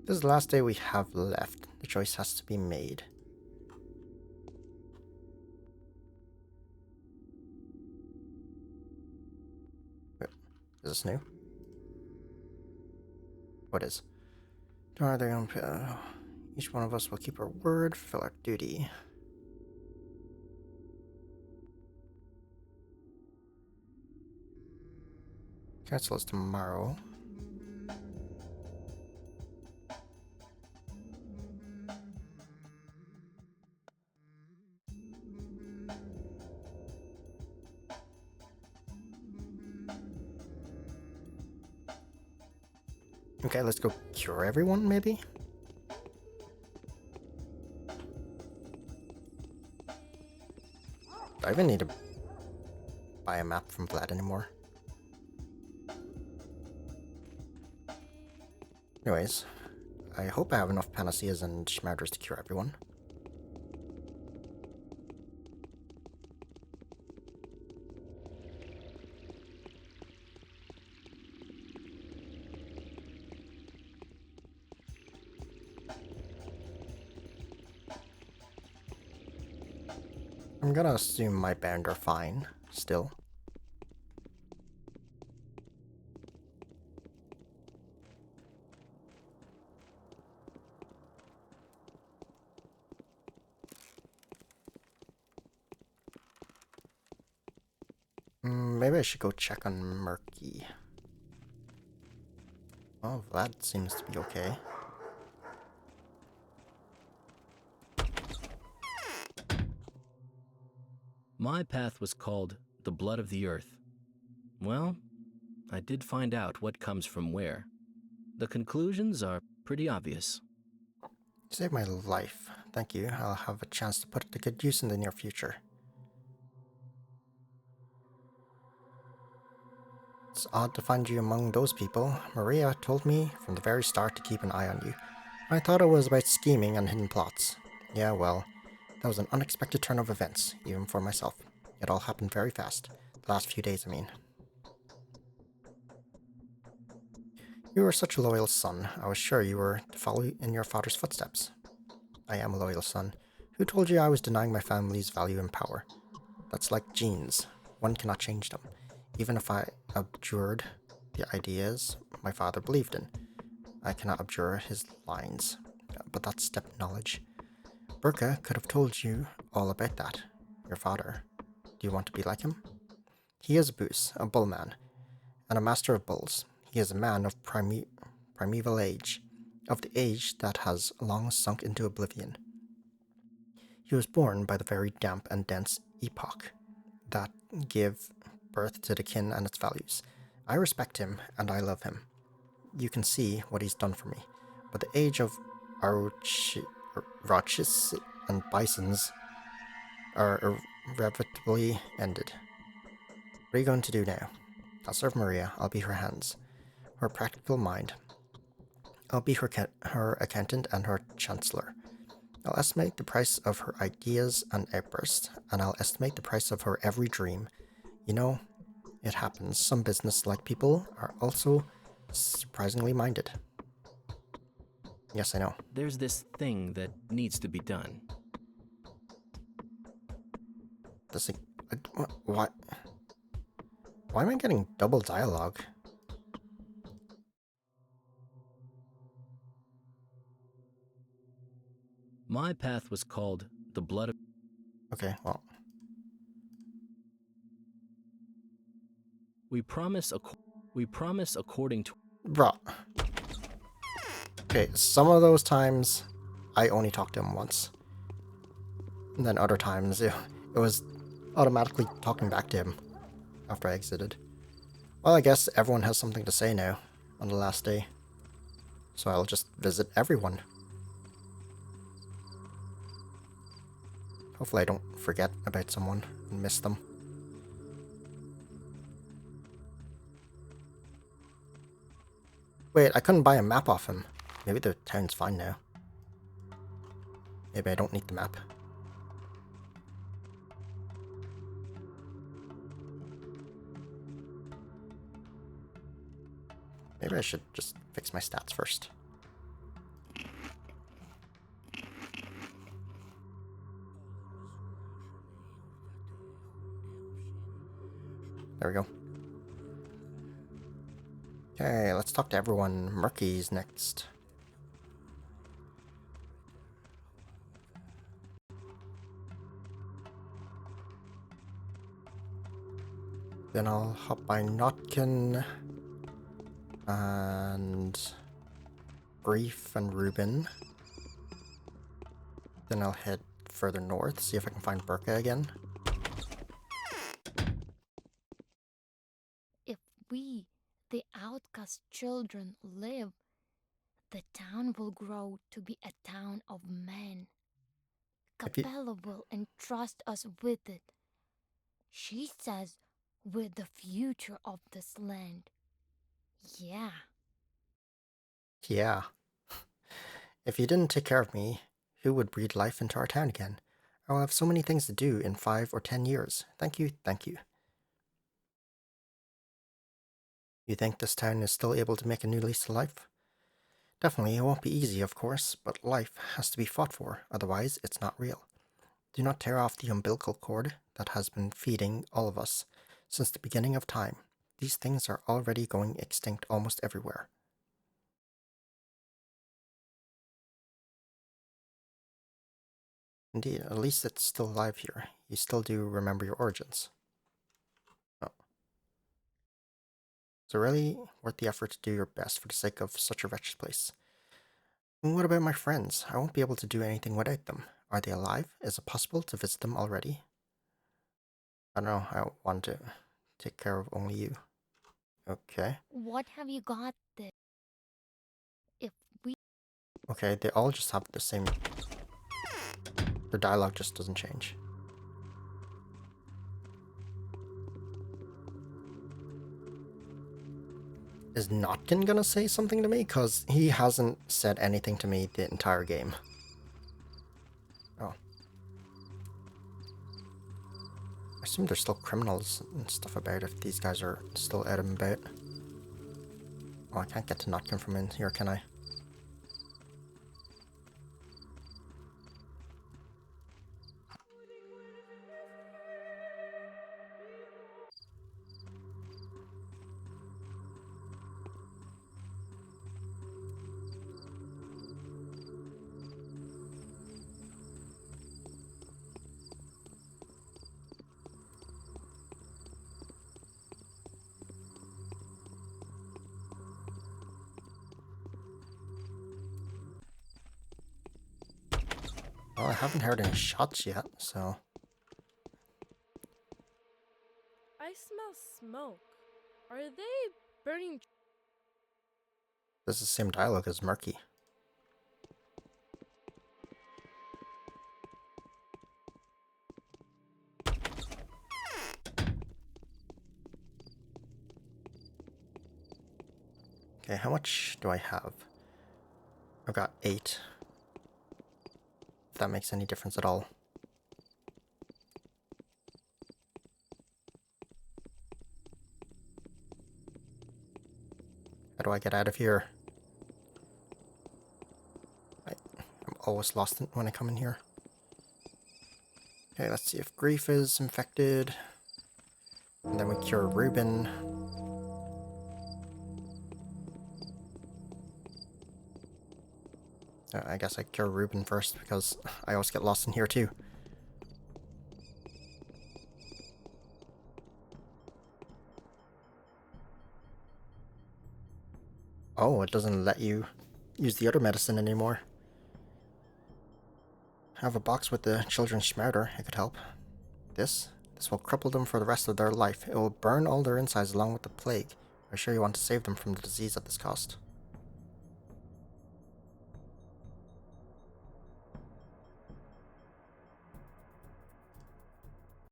This is the last day we have left. The choice has to be made. Wait, is this new? What is? Are their own. Each one of us will keep our word, fulfill our duty. Cancel is tomorrow. Okay, let's go cure everyone, maybe? Do I even need to buy a map from Vlad anymore? Anyways, I hope I have enough panaceas and schmatters to cure everyone. I'm gonna assume my band are fine, still. Maybe I should go check on Murky. Oh, Vlad seems to be okay. My path was called the blood of the earth. Well, I did find out what comes from where. The conclusions are pretty obvious. You saved my life. Thank you. I'll have a chance to put it to good use in the near future. It's odd to find you among those people. Maria told me from the very start to keep an eye on you. I thought it was about scheming and hidden plots. Yeah, well, that was an unexpected turn of events, even for myself. It all happened very fast. The last few days, I mean. You were such a loyal son. I was sure you were to follow in your father's footsteps. I am a loyal son. Who told you I was denying my family's value and power? That's like genes. One cannot change them. Even if I abjured the ideas my father believed in, I cannot abjure his lines. But that's step knowledge. Burka could have told you all about that. Your father. Do you want to be like him? He is a Boos, a bullman, and a master of bulls. He is a man of primeval age, of the age that has long sunk into oblivion. He was born by the very damp and dense epoch that give birth to the kin and its values. I respect him and I love him. You can see what he's done for me. But the age of Roches and Bisons are irrevocably ended. What are you going to do now? I'll serve Maria. I'll be her hands, her practical mind. I'll be her accountant and her chancellor. I'll estimate the price of her ideas and outbursts, and I'll estimate the price of her every dream. You know, it happens. Some business-like people are also surprisingly minded. Yes, I know. There's this thing that needs to be done. This, what? Why am I getting double dialogue? My path was called the blood of... Okay, well, We promise according to... bruh. Okay, some of those times I only talked to him once. And then other times it was automatically talking back to him after I exited. Well, I guess everyone has something to say now on the last day. So I'll just visit everyone. Hopefully I don't forget about someone and miss them. Wait, I couldn't buy a map off him. Maybe the town's fine now. Maybe I don't need the map. Maybe I should just fix my stats first. There we go. Okay, let's talk to everyone. Murky's next. Then I'll hop by Notkin and Grief and Reuben. Then I'll head further north, see if I can find Burka again. If we, the outcast children, live, the town will grow to be a town of men. If you, Capella will entrust us with it. She says we're the future of this land. Yeah. yeah. If you didn't take care of me, who would breathe life into our town again? I will have so many things to do in 5 or 10 years. Thank you, thank you. You think this town is still able to make a new lease to life? Definitely, it won't be easy, of course, but life has to be fought for, otherwise it's not real. Do not tear off the umbilical cord that has been feeding all of us since the beginning of time. These things are already going extinct almost everywhere. Indeed, at least it's still alive here. You still do remember your origins. Oh. Is it really worth the effort to do your best for the sake of such a wretched place? And what about my friends? I won't be able to do anything without them. Are they alive? Is it possible to visit them already? I don't know. I want to take care of only you. Okay. What have you got there? If we. Okay, they all just have the same... Their dialogue just doesn't change. Is Notkin gonna say something to me? Because he hasn't said anything to me the entire game. Oh. I assume there's still criminals and stuff about if these guys are still out and about. Oh, I can't get to Notkin from in here, can I? Well, I haven't heard any shots yet, so... I smell smoke. Are they burning? This is the same dialogue as Murky. Okay, how much do I have? I've got 8. If that makes any difference at all. How do I get out of here? I'm always lost when I come in here. Okay, let's see if Grief is infected. And then we cure Reuben. I guess I cure Reuben first because I always get lost in here too. Oh, it doesn't let you use the other medicine anymore. I have a box with the children's schmouter. It could help. This will cripple them for the rest of their life. It will burn all their insides along with the plague. I'm sure you want to save them from the disease at this cost.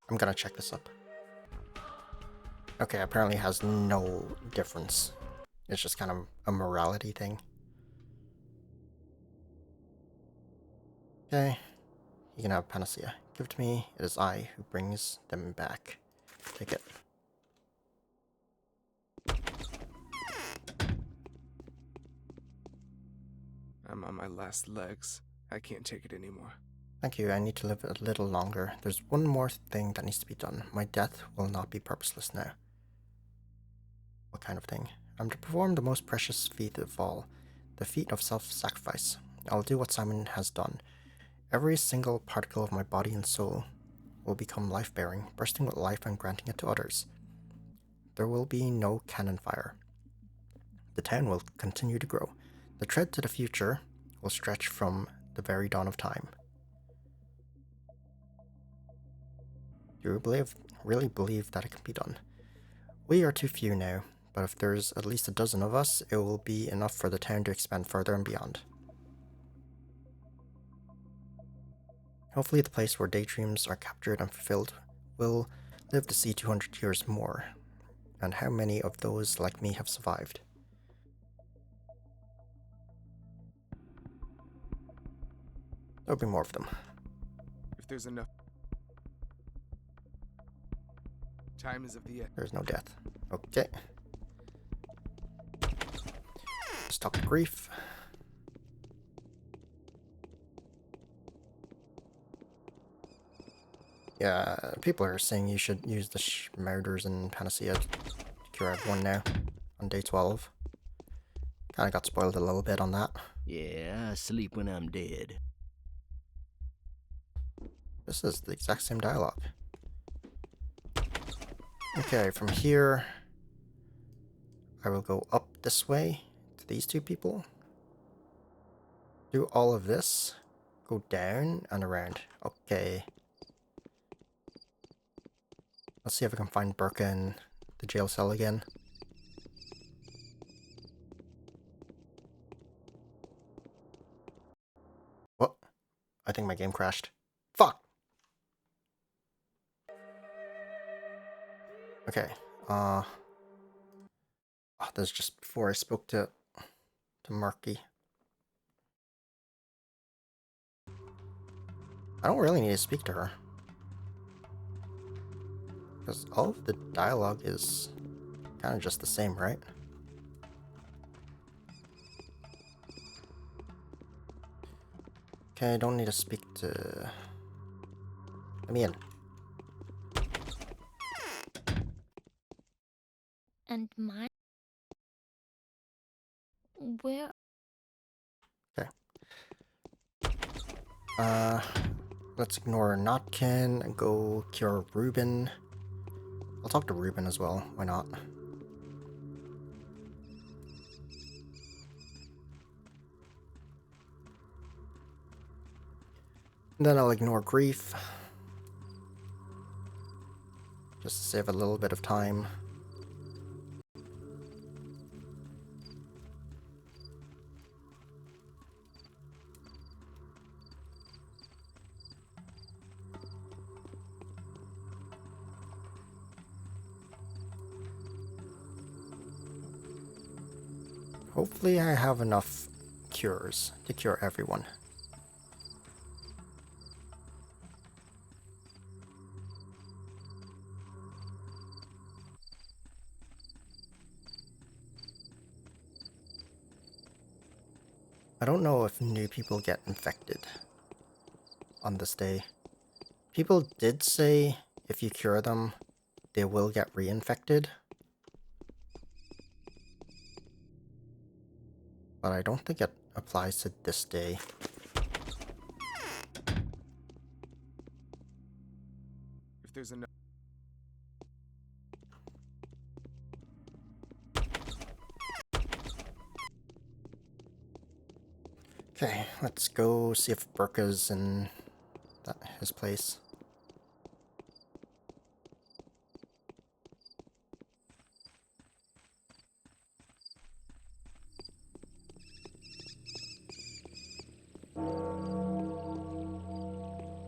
I'm gonna check this up. Okay, apparently it has no difference. It's just kind of a morality thing. Okay, you can have Panacea. Give it to me. It is I who brings them back. Take it. I'm on my last legs. I can't take it anymore. Thank you, I need to live a little longer. There's one more thing that needs to be done. My death will not be purposeless now. What kind of thing? I'm to perform the most precious feat of all, the feat of self-sacrifice. I'll do what Simon has done. Every single particle of my body and soul will become life-bearing, bursting with life and granting it to others. There will be no cannon fire. The town will continue to grow. The tread to the future will stretch from the very dawn of time. Do you really believe that it can be done? We are too few now, but if there's at least a dozen of us, it will be enough for the town to expand further and beyond. Hopefully the place where daydreams are captured and fulfilled will live to see 200 years more. And how many of those like me have survived? There'll be more of them. If there's enough. Time is of the essence. There's no death. Okay. Stop the grief. Yeah, people are saying you should use the murders and panacea to cure everyone now on day 12. Kinda got spoiled a little bit on that. Yeah, I sleep when I'm dead. This is the exact same dialogue. Okay, from here, I will go up this way to these two people. Do all of this. Go down and around. Okay. Let's see if I can find Burka in the jail cell again. What? I think my game crashed. Fuck! Okay. Oh, this is just before I spoke to Marky. I don't really need to speak to her. Because all of the dialogue is kind of just the same, right? Okay, I don't need to speak to... Let me in. And mine? Where? Okay. Let's ignore Notkin and go cure Ruben. I'll talk to Ruben as well, why not? And then I'll ignore Grief. Just to save a little bit of time. Hopefully I have enough cures to cure everyone. I don't know if new people get infected on this day. People did say if you cure them, they will get reinfected. But I don't think it applies to this day. If there's enough. Okay, let's go see if Burka's in his place.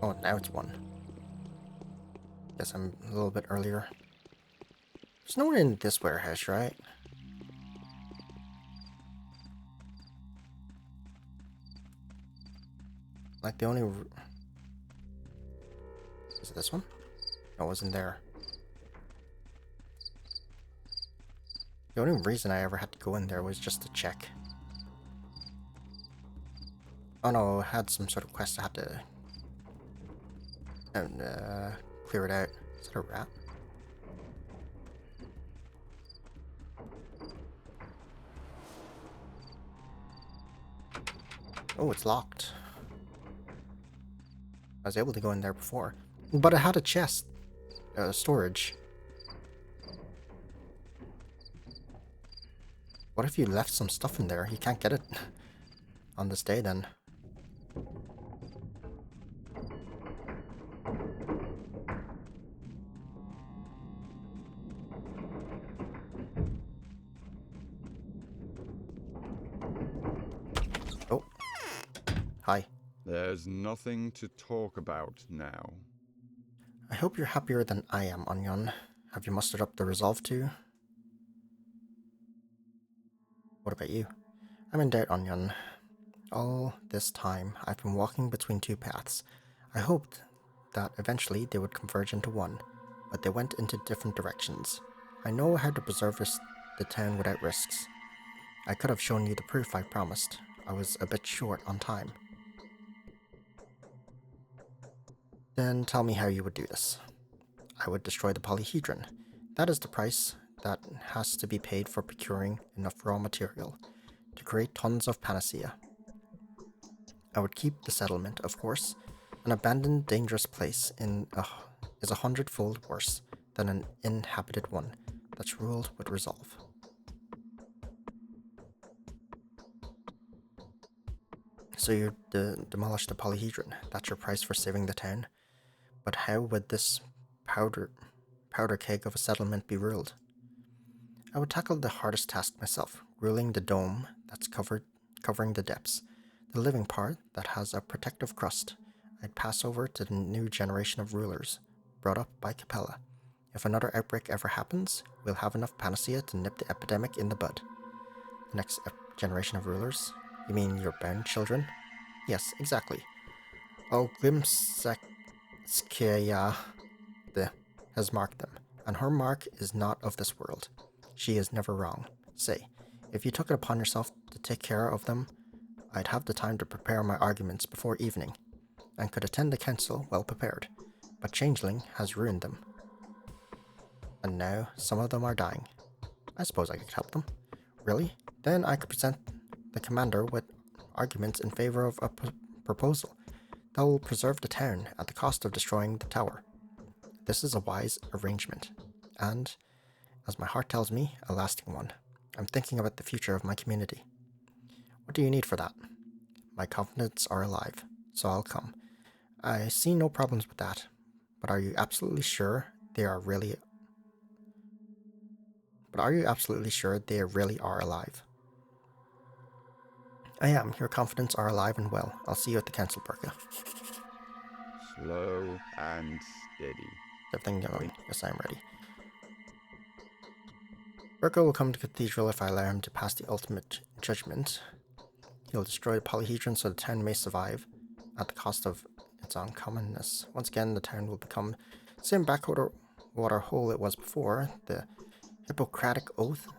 Oh, now it's 1. Guess I'm a little bit earlier. There's no one in this warehouse, right? Like the only... Is it this one? No, it wasn't there. The only reason I ever had to go in there was just to check. Oh no, I had some sort of quest I had to... And, clear it out. Is that a rat? Oh, it's locked. I was able to go in there before. But it had a chest. Storage. What if you left some stuff in there? You can't get it on this day then. Oh. Hi. There's nothing to talk about now. I hope you're happier than I am, Onion. Have you mustered up the resolve to? What about you? I'm in doubt, Onion. All this time, I've been walking between two paths. I hoped that eventually they would converge into one, but they went into different directions. I know how to preserve the town without risks. I could have shown you the proof I promised. I was a bit short on time. Then tell me how you would do this. I would destroy the polyhedron. That is the price that has to be paid for procuring enough raw material to create tons of panacea. I would keep the settlement, of course. An abandoned, dangerous place is 100-fold worse than an inhabited one that's ruled with resolve. So you demolish the polyhedron. That's your price for saving the town. But how would this powder keg of a settlement be ruled? I would tackle the hardest task myself, ruling the dome that's covering the depths. The living part that has a protective crust, I'd pass over to the new generation of rulers, brought up by Capella. If another outbreak ever happens, we'll have enough panacea to nip the epidemic in the bud. The next generation of rulers? You mean your bound children? Yes, exactly. Oh, Glimsek Skaya has marked them, and her mark is not of this world. She is never wrong. Say, if you took it upon yourself to take care of them, I'd have the time to prepare my arguments before evening, and could attend the council well prepared. But Changeling has ruined them. And now some of them are dying. I suppose I could help them. Really? Then I could present the commander with arguments in favor of a proposal that will preserve the town at the cost of destroying the tower. This is a wise arrangement, and, as my heart tells me, a lasting one. I'm thinking about the future of my community. What do you need for that? My confidants are alive, so I'll come. I see no problems with that, but are you absolutely sure they really are alive? I am. Your confidants are alive and well. I'll see you at the council, Burka. Slow and steady. Everything going? Yes, I am ready. Burka will come to Cathedral if I allow him to pass the ultimate judgment. He'll destroy the polyhedron so the town may survive, at the cost of its uncommonness. Once again, the town will become the same backwater hole it was before. The Hippocratic Oath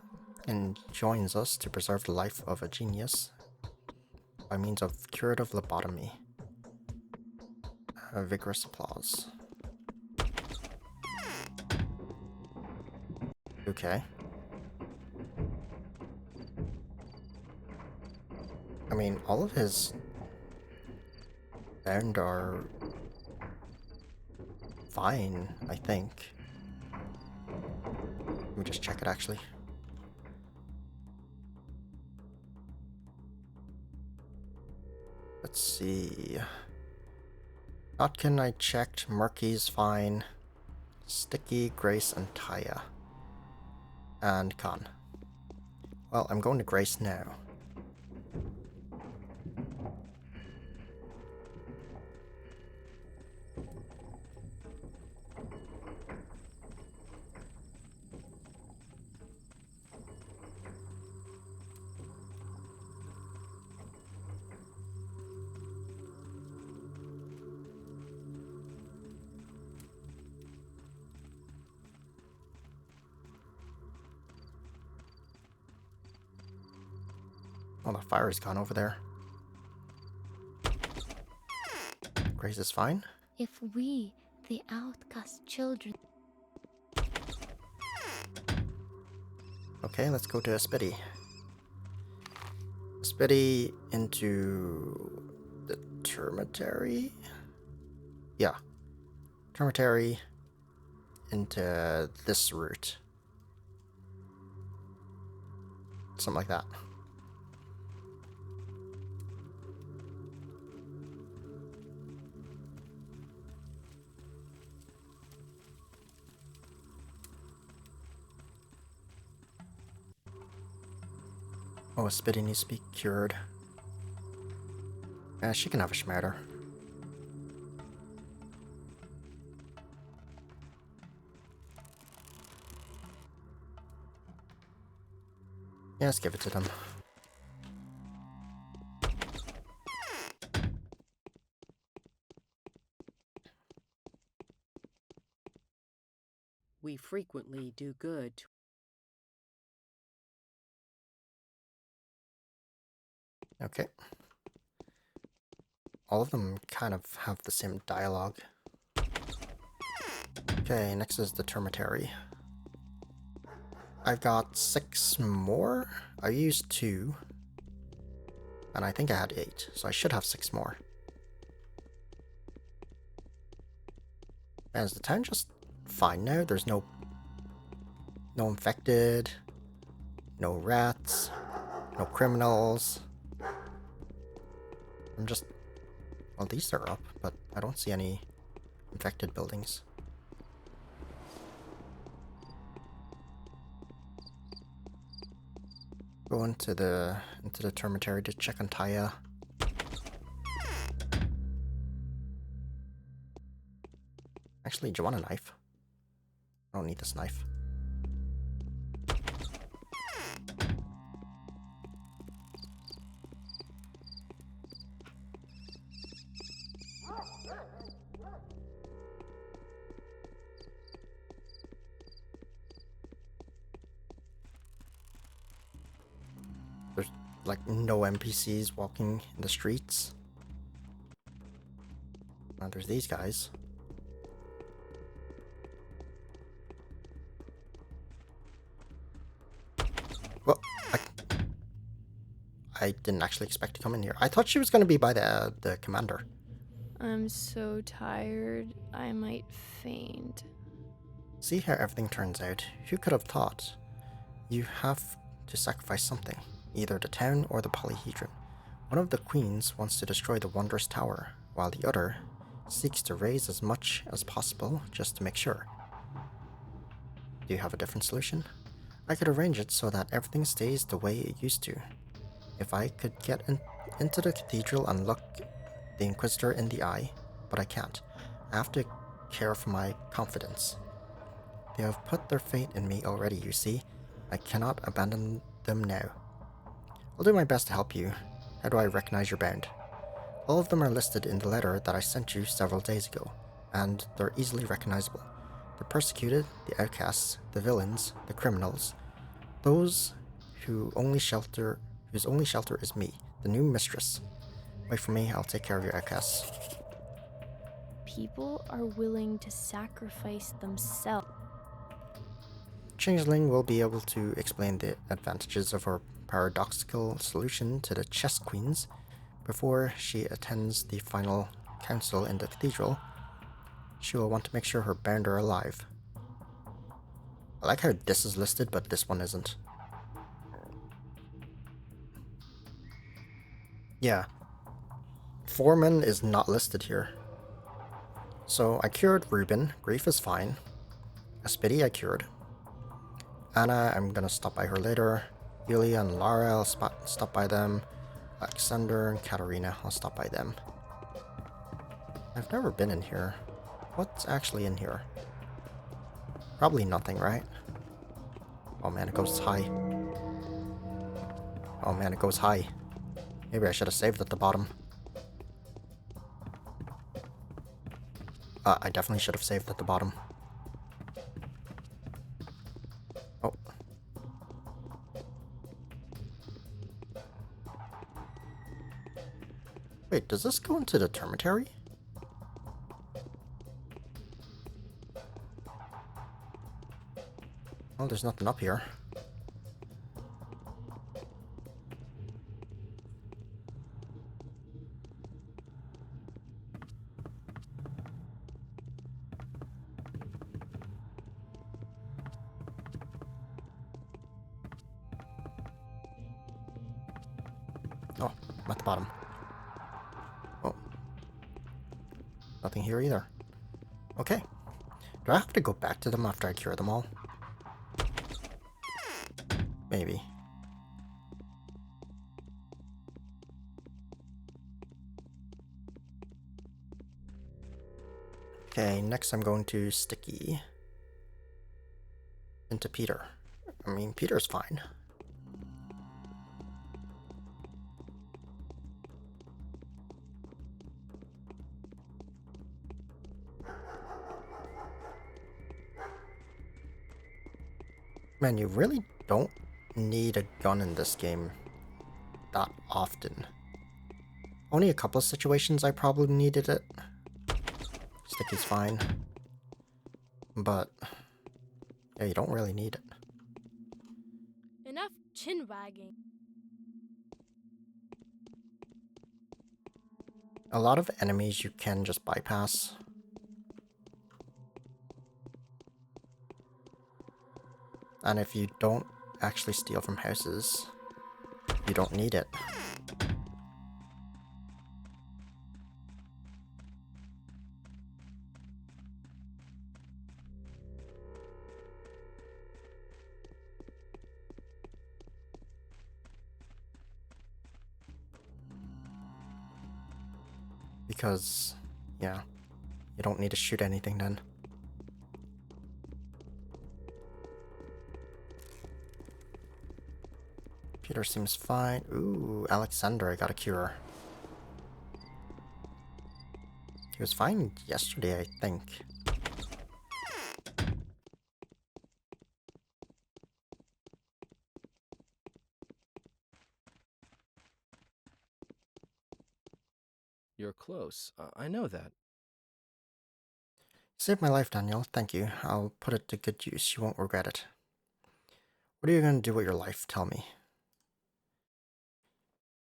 enjoins us to preserve the life of a genius by means of curative lobotomy. Vigorous applause. Okay. I mean, all of his bound are fine, I think. Let me just check it actually. Let's see. Notkin I checked, Murky's fine. Sticky, Grace, and Taya. And Khan. Well, I'm going to Grace now. Oh, the fire is gone over there. Grace is fine. If we, the outcast children, Okay, let's go to Espity. Spitty into the termitary? Yeah. Termitary into this route. Something like that. Oh, Spitty needs to be cured. Yeah, she can have a schmatter. Yeah, let's give it to them. We frequently do good. Okay. All of them kind of have the same dialogue. Okay, next is the termitary. I've got 6 more. I used 2. And I think I had 8, so I should have 6 more. And is the town just fine now? There's no infected, no rats, no criminals. I'm just... Well, these are up, but I don't see any infected buildings. Go into the termitary to check on Taya. Actually, do you want a knife? I don't need this knife. There's like no NPCs walking in the streets. Now there's these guys. Well, I didn't actually expect to come in here. I thought she was going to be by the commander. I'm so tired, I might faint. See how everything turns out. Who could have thought? You have to sacrifice something, either the town or the polyhedron. One of the queens wants to destroy the wondrous tower, while the other seeks to raise as much as possible just to make sure. Do you have a different solution? I could arrange it so that everything stays the way it used to. If I could get into the cathedral and look the Inquisitor in the eye, but I can't. I have to care for my confidence. They have put their faith in me already, you see. I cannot abandon them now. I'll do my best to help you. How do I recognize your band? All of them are listed in the letter that I sent you several days ago, and they're easily recognizable. The persecuted, the outcasts, the villains, the criminals, those whose only shelter is me, the new mistress. Wait for me, I'll take care of your outcasts. People are willing to sacrifice themselves. Changeling will be able to explain the advantages of her paradoxical solution to the chess queens before she attends the final council in the cathedral. She will want to make sure her band are alive. I like how this is listed, but this one isn't. Yeah. Foreman is not listed here. So I cured Ruben. Grief is fine. Aspidi I cured. Anna, I'm gonna stop by her later. Yulia and Lara, I'll stop by them. Alexander and Katerina, I'll stop by them. I've never been in here. What's actually in here? Probably nothing, right? Oh man, it goes high. Oh man, it goes high. Maybe I should have saved at the bottom. I definitely should have saved at the bottom. Oh. Wait, does this go into the termitary? Oh, there's nothing up here. I'm at the bottom. Oh. Nothing here either. Okay. Do I have to go back to them after I cure them all? Maybe. Okay, next I'm going to Sticky. Into Peter. I mean, Peter's fine. Man, you really don't need a gun in this game that often. Only a couple of situations I probably needed it. Sticky's fine. But, yeah, you don't really need it. Enough chin wagging. A lot of enemies you can just bypass. And if you don't actually steal from houses, you don't need it. Because, yeah, you don't need to shoot anything then. Peter seems fine. Ooh, Alexander, I got a cure. He was fine yesterday, I think. You're close. I know that. Saved my life, Daniel. Thank you. I'll put it to good use. You won't regret it. What are you going to do with your life? Tell me.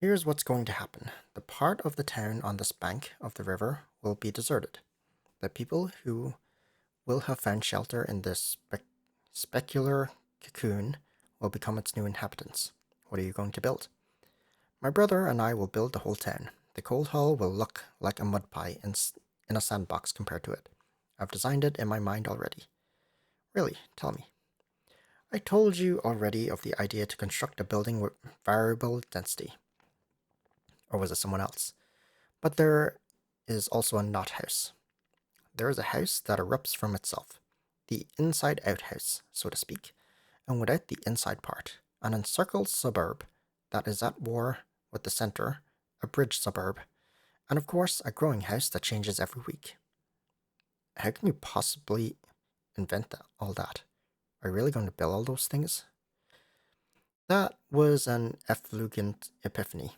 Here's what's going to happen. The part of the town on this bank of the river will be deserted. The people who will have found shelter in this specular cocoon will become its new inhabitants. What are you going to build? My brother and I will build the whole town. The cold hall will look like a mud pie in a sandbox compared to it. I've designed it in my mind already. Really, tell me. I told you already of the idea to construct a building with variable density. Or was it someone else? But there is also a not house. There is a house that erupts from itself. The inside-out house, so to speak, and without the inside part. An encircled suburb that is at war with the center, a bridge suburb, and of course a growing house that changes every week. How can you possibly invent all that? Are you really going to build all those things? That was an effulgent epiphany,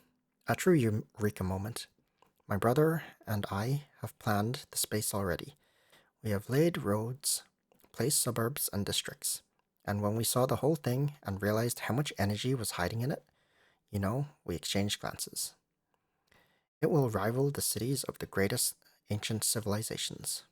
a true eureka moment. My brother and I have planned the space already. We have laid roads, placed suburbs and districts, and when we saw the whole thing and realized how much energy was hiding in it, we exchanged glances. It will rival the cities of the greatest ancient civilizations.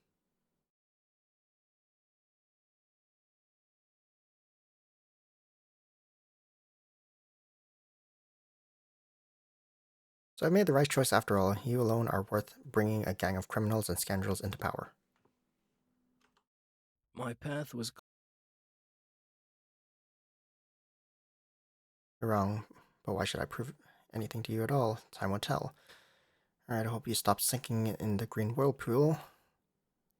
So I made the right choice after all. You alone are worth bringing a gang of criminals and scoundrels into power. My path was. You're wrong, but why should I prove anything to you at all? Time will tell. Alright, I hope you stop sinking in the green whirlpool.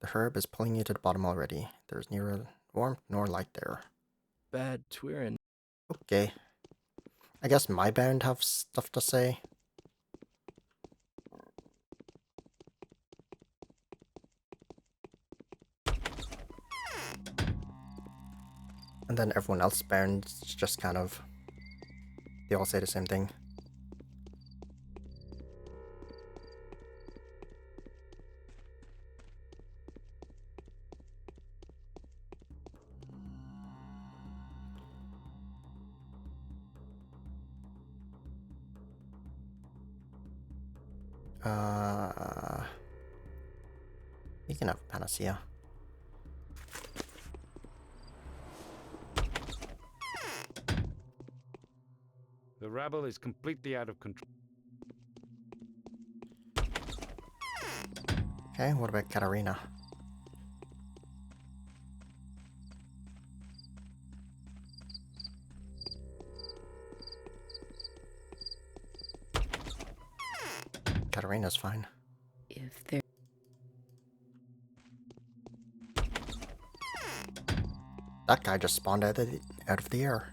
The herb is pulling you to the bottom already. There's neither warmth nor light there. Bad Twirin. Okay. I guess my bound have stuff to say. And then everyone else bound just kind of... They all say the same thing. You can have a panacea. The rabble is completely out of control. Okay, what about Katarina? Katarina's fine. If there That guy just spawned out of the air.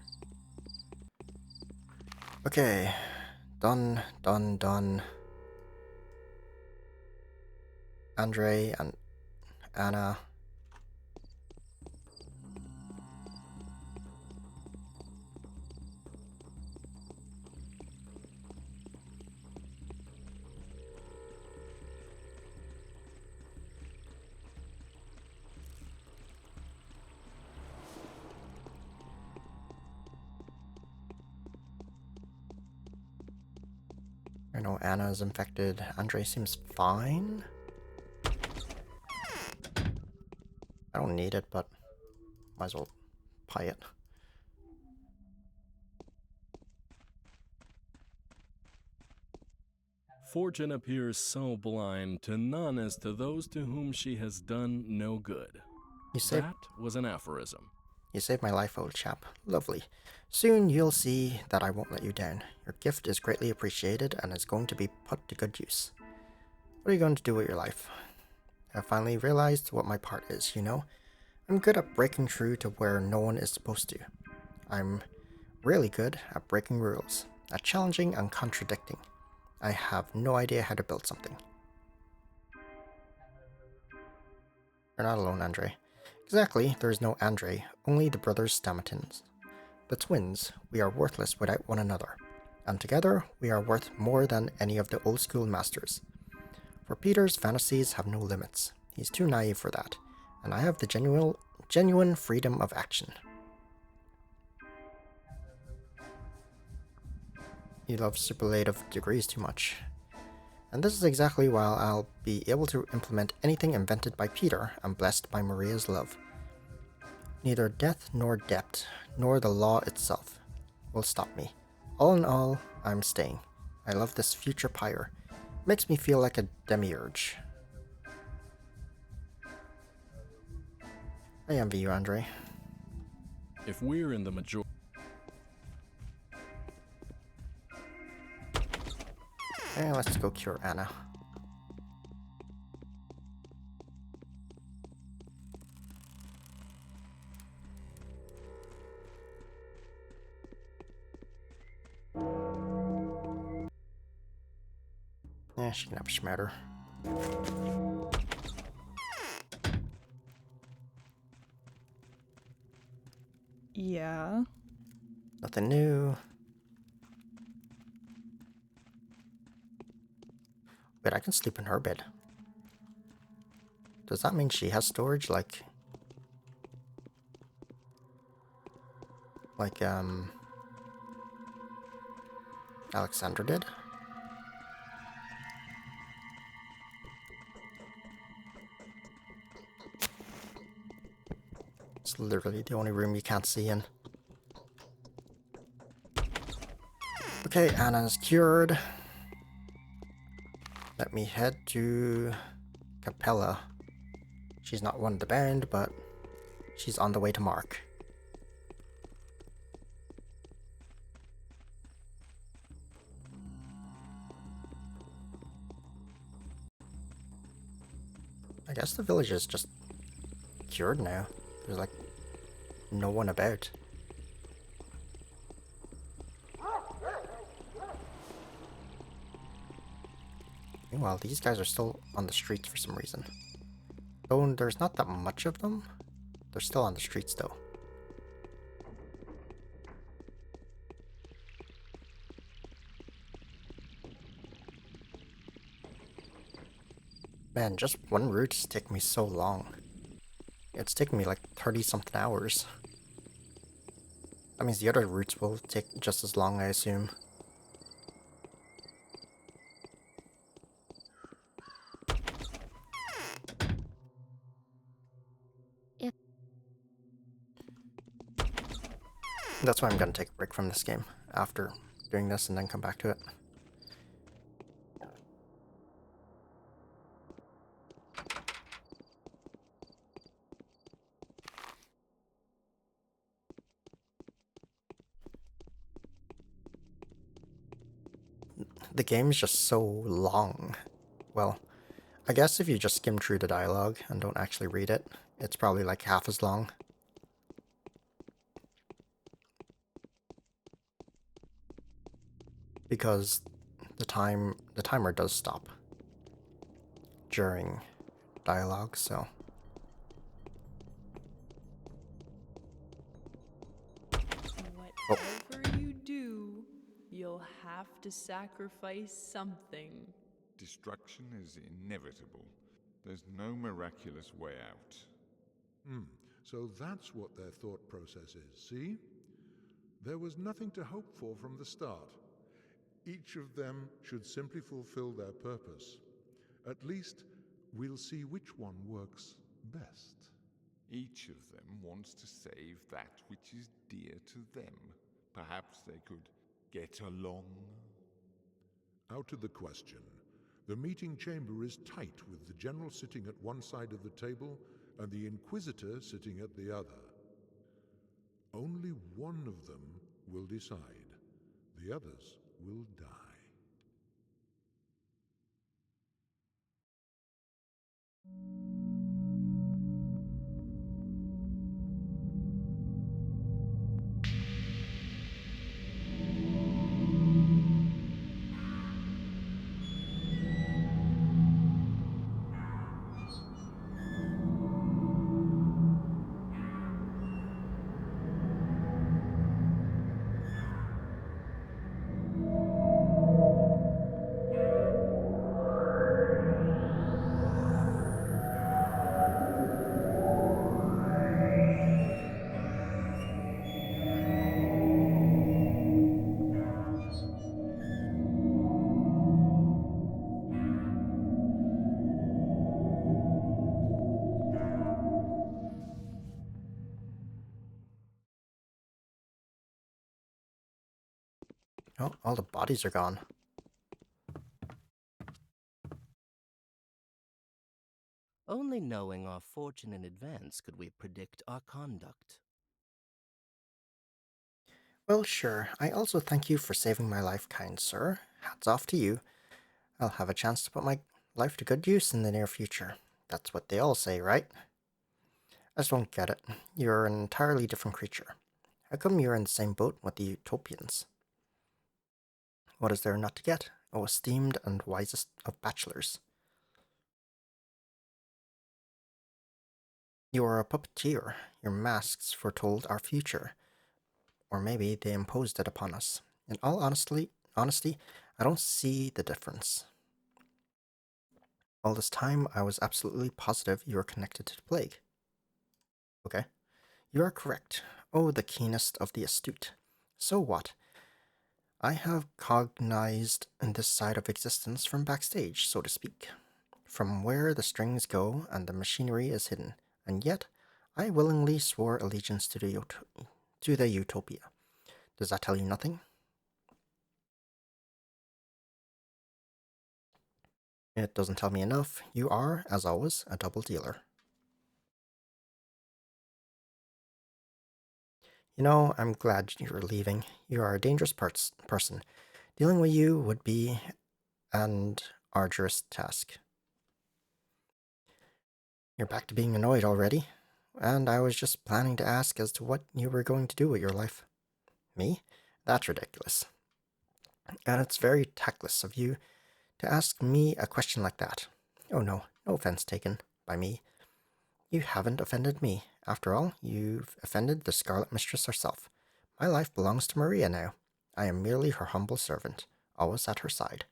Okay. Done, done, done. Andre and Anna. I know Anna is infected. Andre seems fine. I don't need it, but might as well buy it. Fortune appears so blind to none as to those to whom she has done no good. You saved, That was an aphorism. you saved my life, old chap. Lovely. Soon you'll see that I won't let you down. Your gift is greatly appreciated and is going to be put to good use. What are you going to do with your life? I finally realized what my part is, you know? I'm good at breaking through to where no one is supposed to. I'm really good at breaking rules, at challenging and contradicting. I have no idea how to build something. You're not alone, Andre. Exactly, there is no Andre, only the brothers Stamatins. The twins, we are worthless without one another. And together, we are worth more than any of the old school masters. For Peter's fantasies have no limits. He's too naive for that. And I have the genuine freedom of action. He loves superlative degrees too much. And this is exactly why I'll be able to implement anything invented by Peter and blessed by Maria's love. Neither death nor debt, nor the law itself will stop me. All in all, I'm staying. I love this future pyre. Makes me feel like a demiurge. I envy you, Andre. If we're in the majority, Let's go cure Anna. Yeah, she can have a schmatter. Yeah. Nothing new. Wait, I can sleep in her bed. Does that mean she has storage like Alexandra did? It's literally the only room you can't see in. Okay, Anna's cured. Let me head to Capella. She's not one of the band, but she's on the way to Mark. I guess the village is just cured now. There's like no one about. Meanwhile, these guys are still on the streets for some reason. Though there's not that much of them, they're still on the streets though. Man, just one route's taking me so long. It's taking me like 30 something hours. That means the other routes will take just as long, I assume. If That's why I'm gonna take a break from this game after doing this and then come back to it. the game's just so long. Well, I guess if you just skim through the dialogue and don't actually read it, it's probably like half as long. Because the timer does stop during dialogue, so Whatever you do, you'll have to sacrifice something. Destruction is inevitable. There's no miraculous way out. So that's what their thought process is, see? There was nothing to hope for from the start. Each of them should simply fulfill their purpose. At least, we'll see which one works best. Each of them wants to save that which is dear to them. Perhaps they could get along? Out of the question. The meeting chamber is tight, with the General sitting at one side of the table and the Inquisitor sitting at the other. Only one of them will decide. The others will die. oh, all the bodies are gone. Only knowing our fortune in advance could we predict our conduct. Well, sure. I also thank you for saving my life, kind sir. Hats off to you. I'll have a chance to put my life to good use in the near future. That's what they all say, right? I just don't get it. You're an entirely different creature. How come you're in the same boat with the Utopians? What is there not to get, O esteemed and wisest of bachelors? You are a puppeteer. Your masks foretold our future. Or maybe they imposed it upon us. In all honesty, I don't see the difference. All this time, I was absolutely positive you were connected to the plague. Okay. You are correct. Oh, the keenest of the astute. So what? I have cognized this side of existence from backstage, so to speak. From where the strings go and the machinery is hidden. And yet, I willingly swore allegiance to the Utopia. Does that tell you nothing? It doesn't tell me enough. You are, as always, a double dealer. You know, I'm glad you're leaving. You are a dangerous person. Dealing with you would be an arduous task. You're back to being annoyed already, and I was just planning to ask as to what you were going to do with your life. Me? That's ridiculous. And it's very tactless of you to ask me a question like that. Oh no offense taken by me. You haven't offended me. After all, you've offended the Scarlet Mistress herself. My life belongs to Maria now. I am merely her humble servant, always at her side.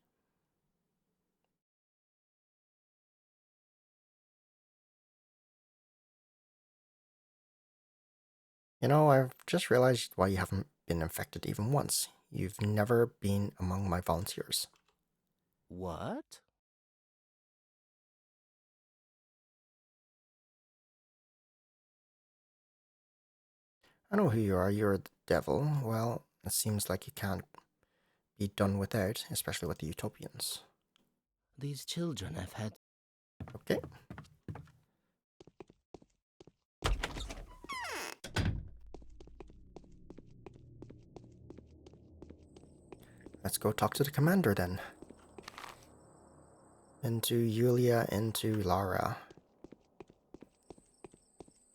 You know, I've just realized why you haven't been infected even once. You've never been among my volunteers. What? I know who you are. You're the devil. Well, it seems like you can't be done without, especially with the Utopians. These children have had... Okay. Let's go talk to the commander then. Into Yulia, into Lara.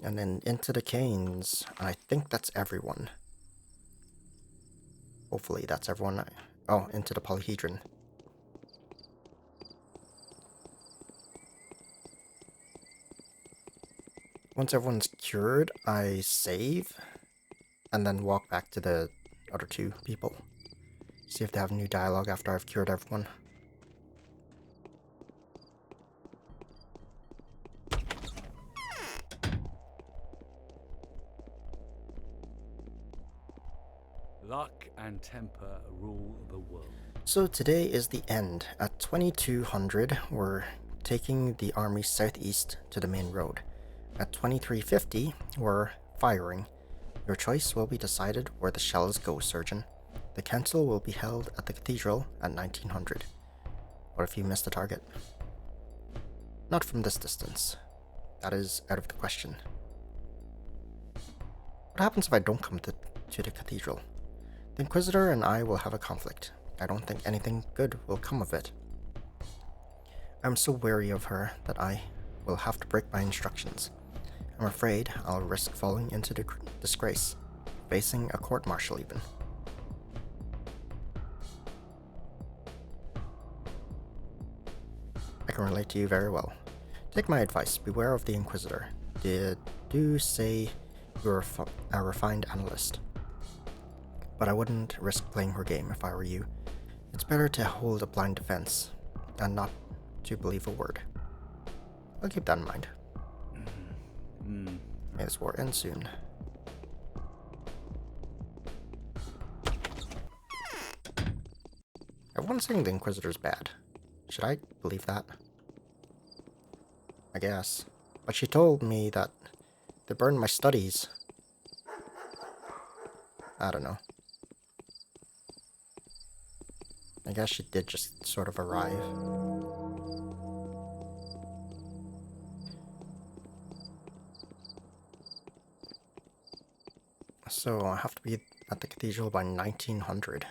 And then into the Canes. And I think that's everyone. Hopefully that's everyone. Oh, into the Polyhedron. Once everyone's cured, I save. And then walk back to the other two people. See if they have new dialogue after I've cured everyone. Luck and temper rule the world. So today is the end. At 2200, we're taking the army southeast to the main road. At 2350, we're firing. Your choice will be decided where the shells go, Surgeon. The council will be held at the cathedral at 1900. What if you miss the target? Not from this distance. That is out of the question. What happens if I don't come to the cathedral? The Inquisitor and I will have a conflict. I don't think anything good will come of it. I'm so wary of her that I will have to break my instructions. I'm afraid I'll risk falling into disgrace, facing a court-martial even. I can relate to you very well. Take my advice, beware of the Inquisitor. Do say you're a refined analyst. But I wouldn't risk playing her game if I were you. It's better to hold a blind defense, and not to believe a word. I'll keep that in mind. May this war end soon. Everyone's saying the Inquisitor's bad. Should I believe that? I guess. But she told me that they burned my studies. I don't know. I guess she did just sort of arrive. So I have to be at the cathedral by 1900.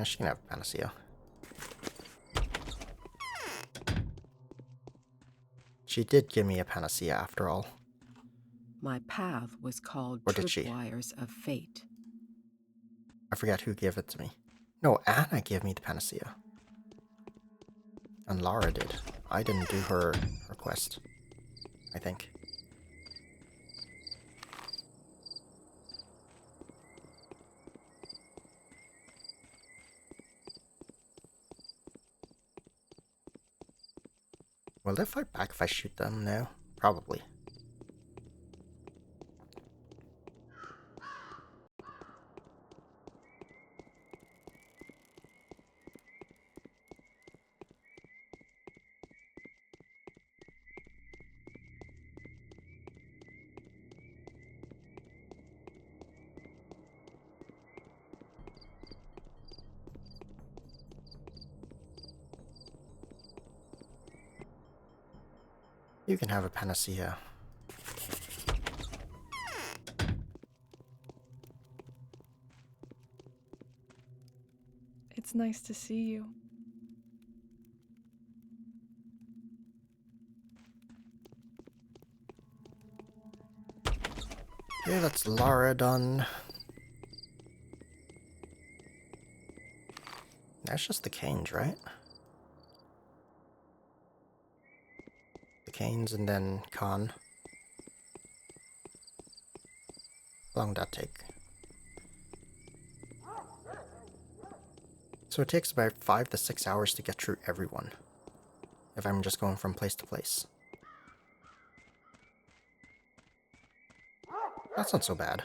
She can have a panacea. She did give me a panacea after all. My path was called Or did she? Tripwires of Fate. I forget who gave it to me. No, Anna gave me the panacea. And Lara did. I didn't do her quest, I think. Will they fight back if I shoot them now? Probably. You can have a panacea. It's nice to see you. Okay, that's Lara done. That's just the Canes, right? The Canes and then Khan. How long did that take? So it takes about 5 to 6 hours to get through everyone, if I'm just going from place to place. That's not so bad.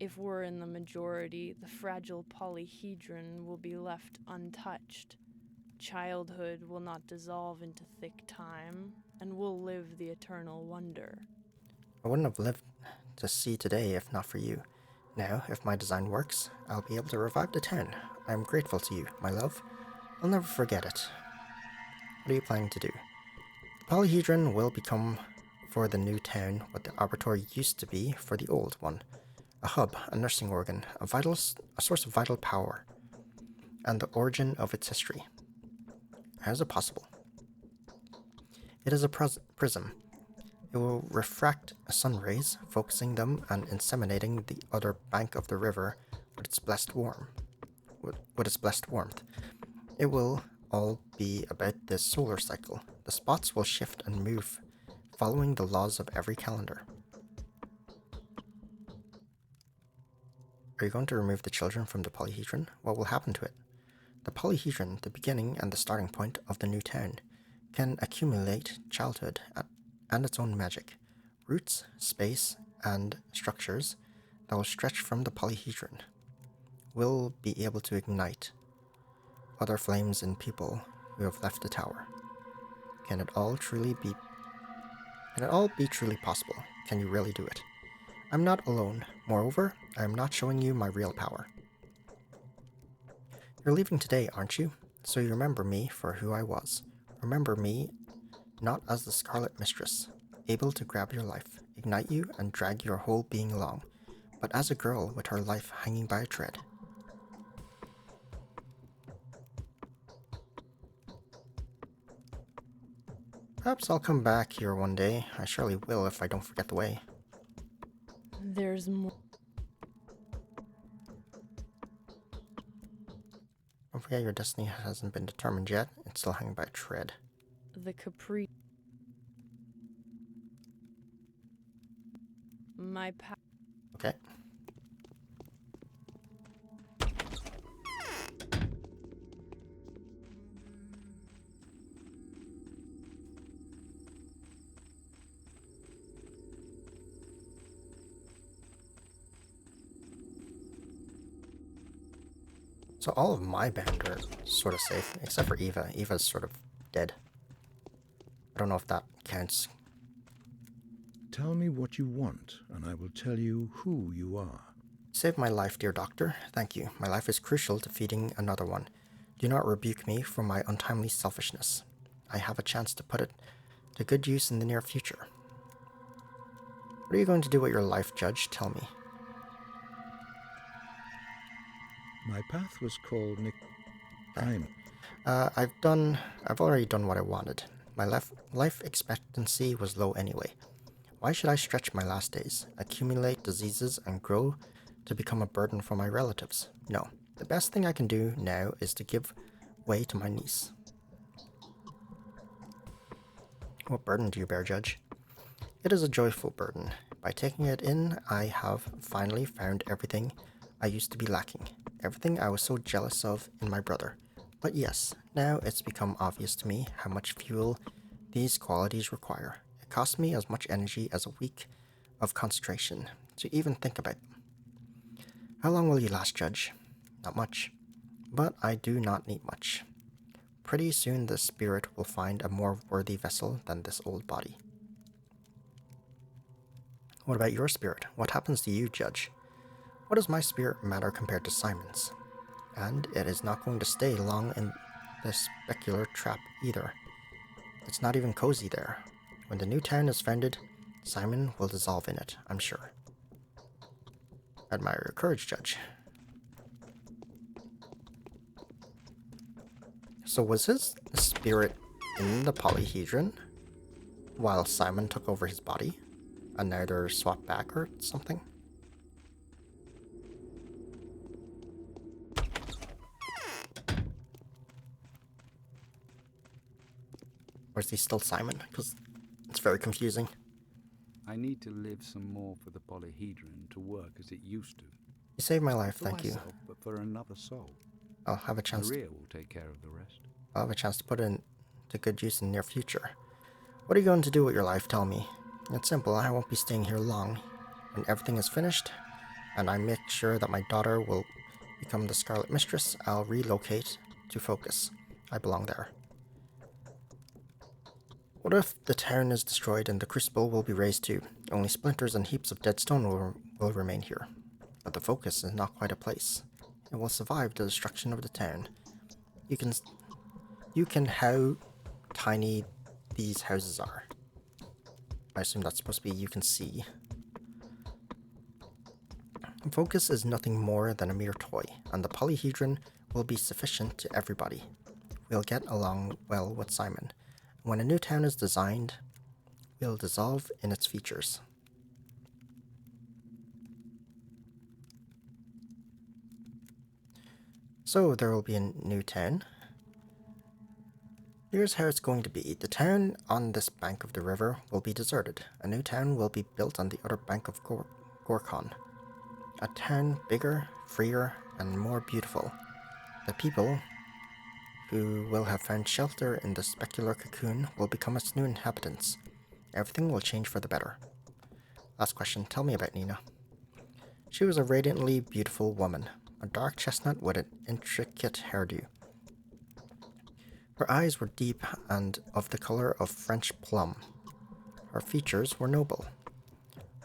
If we're in the majority, the fragile polyhedron will be left untouched. Childhood will not dissolve into thick time, and we'll live the eternal wonder. I wouldn't have lived to see today if not for you. Now, if my design works, I'll be able to revive the town. I am grateful to you, my love. I'll never forget it. What are you planning to do? The polyhedron will become for the new town what the laboratory used to be for the old one. A hub, a nursing organ, a source of vital power, and the origin of its history. How is it possible? It is a prism. It will refract sun rays, focusing them and inseminating the other bank of the river with its blessed warmth. It will all be about this solar cycle. The spots will shift and move, following the laws of every calendar. Are you going to remove the children from the polyhedron? What will happen to it? The polyhedron, the beginning and the starting point of the new town, can accumulate childhood and its own magic, roots, space, and structures that will stretch from the polyhedron. Will be able to ignite other flames in people who have left the tower. Can it all be truly possible? Can you really do it? I'm not alone. Moreover, I am not showing you my real power. You're leaving today, aren't you? So you remember me for who I was. Remember me not as the Scarlet Mistress, able to grab your life, ignite you, and drag your whole being along, but as a girl with her life hanging by a thread. Perhaps I'll come back here one day. I surely will if I don't forget the way. There's more. Don't forget your destiny hasn't been determined yet. It's still hanging by a thread. The Capri. My path. Okay. So all of my band are sort of safe, except for Eva. Eva's sort of dead. I don't know if that counts. Tell me what you want, and I will tell you who you are. Save my life, dear doctor. Thank you. My life is crucial to feeding another one. Do not rebuke me for my untimely selfishness. I have a chance to put it to good use in the near future. What are you going to do with your life, Judge? Tell me. My path was called Nick. I've already done what I wanted. My life expectancy was low anyway. Why should I stretch my last days, accumulate diseases, and grow to become a burden for my relatives? No. The best thing I can do now is to give way to my niece. What burden do you bear, Judge? It is a joyful burden. By taking it in, I have finally found everything I used to be lacking. Everything I was so jealous of in my brother. But yes, now it's become obvious to me how much fuel these qualities require. It costs me as much energy as a week of concentration to even think about them. How long will you last, Judge? Not much. But I do not need much. Pretty soon the spirit will find a more worthy vessel than this old body. What about your spirit? What happens to you, Judge? What does my spirit matter compared to Simon's? And it is not going to stay long in this specular trap either. It's not even cozy there. When the new town is founded, Simon will dissolve in it, I'm sure. I admire your courage, Judge. So was his spirit in the polyhedron while Simon took over his body? And now they're swapped back or something? Or is he still Simon? Because it's very confusing. I need to live some more for the polyhedron to work as it used to. You saved my life, For thank you. myself, but for another soul. I'll have a chance. Maria will take care of the rest. I'll have a chance to put it to good use in the near future. What are you going to do with your life? Tell me. It's simple. I won't be staying here long. When everything is finished, and I make sure that my daughter will become the Scarlet Mistress, I'll relocate to Focus. I belong there. What if the town is destroyed and the Crucible will be razed too? Only splinters and heaps of dead stone will remain here. But the Focus is not quite a place. It will survive the destruction of the town. You can how tiny these houses are. I assume that's supposed to be you can see. Focus is nothing more than a mere toy, and the polyhedron will be sufficient to everybody. We'll get along well with Simon. When a new town is designed, we'll dissolve in its features. So there will be a new town. Here's how it's going to be. The town on this bank of the river will be deserted. A new town will be built on the other bank of Gorkon. A town bigger, freer, and more beautiful. The people who will have found shelter in the specular cocoon will become its new inhabitants. Everything will change for the better. Last question, tell me about Nina. She was a radiantly beautiful woman, a dark chestnut with an intricate hairdo. Her eyes were deep and of the color of French plum. Her features were noble.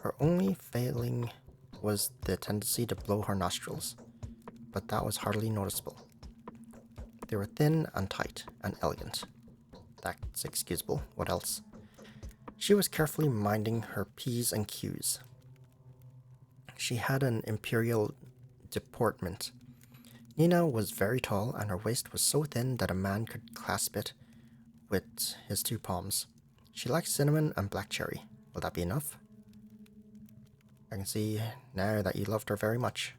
Her only failing was the tendency to blow her nostrils, but that was hardly noticeable. They were thin and tight and elegant. That's excusable. What else? She was carefully minding her P's and Q's. She had an imperial deportment. Nina was very tall, and her waist was so thin that a man could clasp it with his two palms. She liked cinnamon and black cherry. Will that be enough? I can see now that you loved her very much.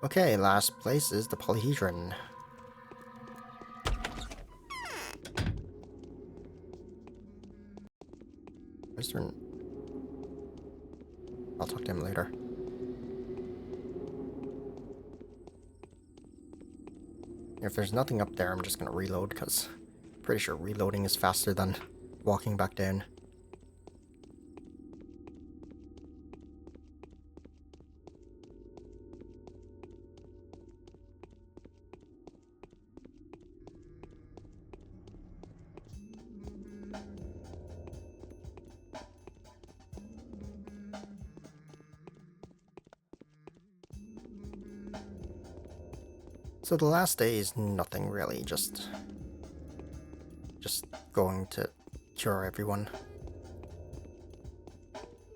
Okay, last place is the polyhedron. I'll talk to him later. If there's nothing up there, I'm just gonna reload, because I'm pretty sure reloading is faster than walking back down. So the last day is nothing really, just going to cure everyone.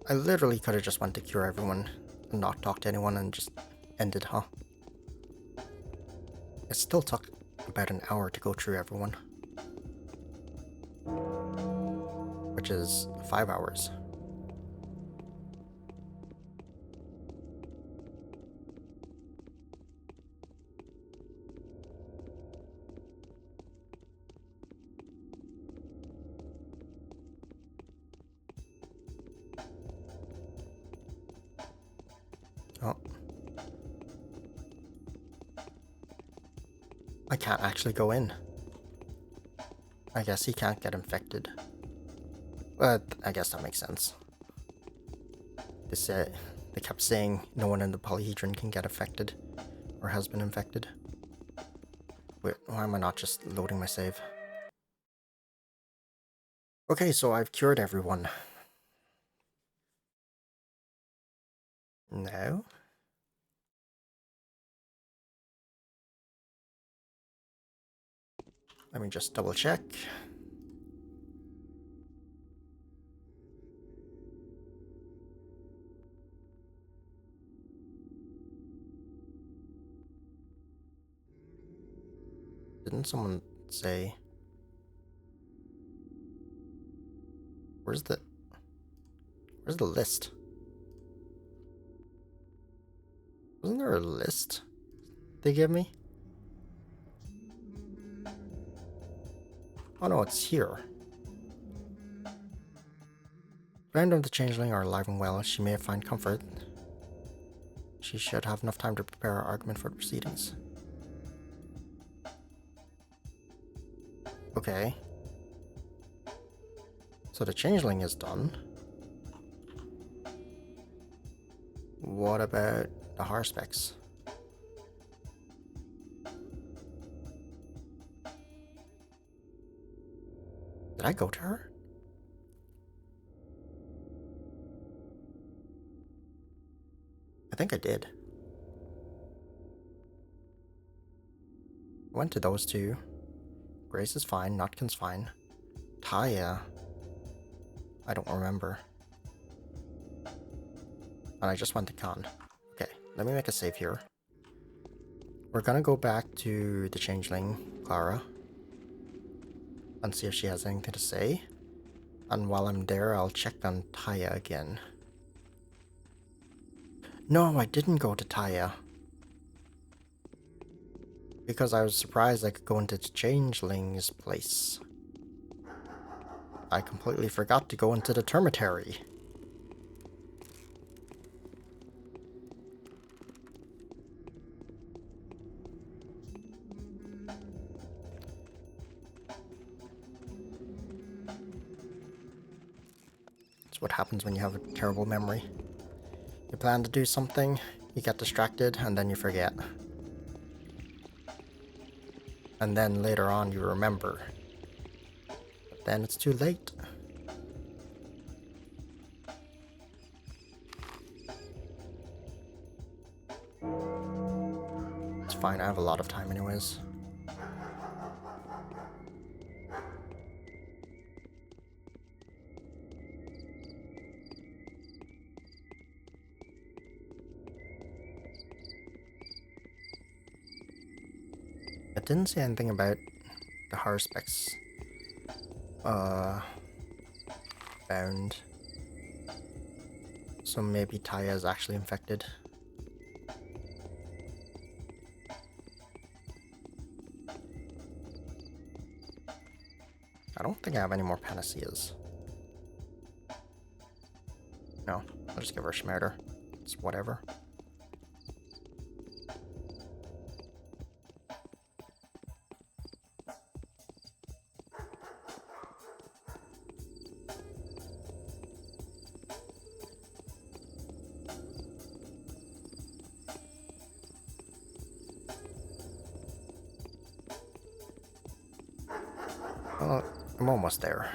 I literally could have just went to cure everyone and not talk to anyone and just ended, huh? It still took about an hour to go through everyone, which is 5 hours. Oh. I can't actually go in. I guess he can't get infected. But I guess that makes sense. They kept saying no one in the polyhedron can get affected or has been infected. Wait, why am I not just loading my save? Okay, so I've cured everyone. Now? Let me just double check. Didn't someone say... Where's the list? Wasn't there a list they gave me? Oh no, it's here. Ground of the Changeling are alive and well. She may find comfort. She should have enough time to prepare her argument for the proceedings. Okay. So the Changeling is done. What about the Harspecs? Did I go to her? I think I did. I went to those two. Grace is fine, Notkin's fine. Taya, I don't remember. And I just went to Khan. Okay, let me make a save here. We're gonna go back to the Changeling, Clara, and see if she has anything to say. And while I'm there, I'll check on Taya again. No, I didn't go to Taya. Because I was surprised I could go into the Changeling's place. I completely forgot to go into the Termitary. That's what happens when you have a terrible memory. You plan to do something, you get distracted, and then you forget. And then later on you remember. But then it's too late. It's fine, I have a lot of time anyways. It didn't say anything about the Harspecs bound. So maybe Taya is actually infected. I don't think I have any more panaceas. No, I'll just give her a Schmerder. It's whatever. Well, I'm almost there.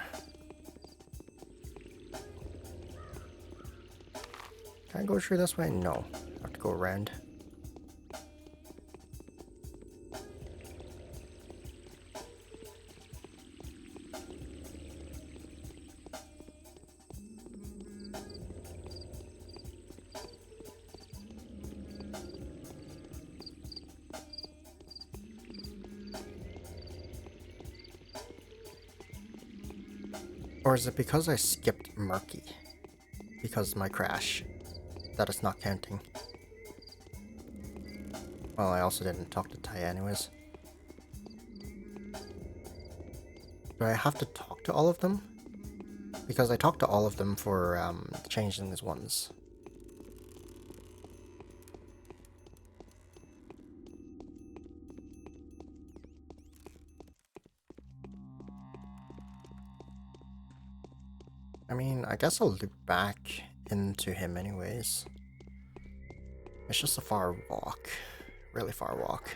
Can I go through this way? No. I have to go around. Or is it because I skipped Murky? Because of my crash? That it's not counting. Well, I also didn't talk to Taya anyways. Do I have to talk to all of them? Because I talked to all of them for the Changelings ones. I mean, I guess I'll loop back into him anyways. It's just a far walk. Really far walk.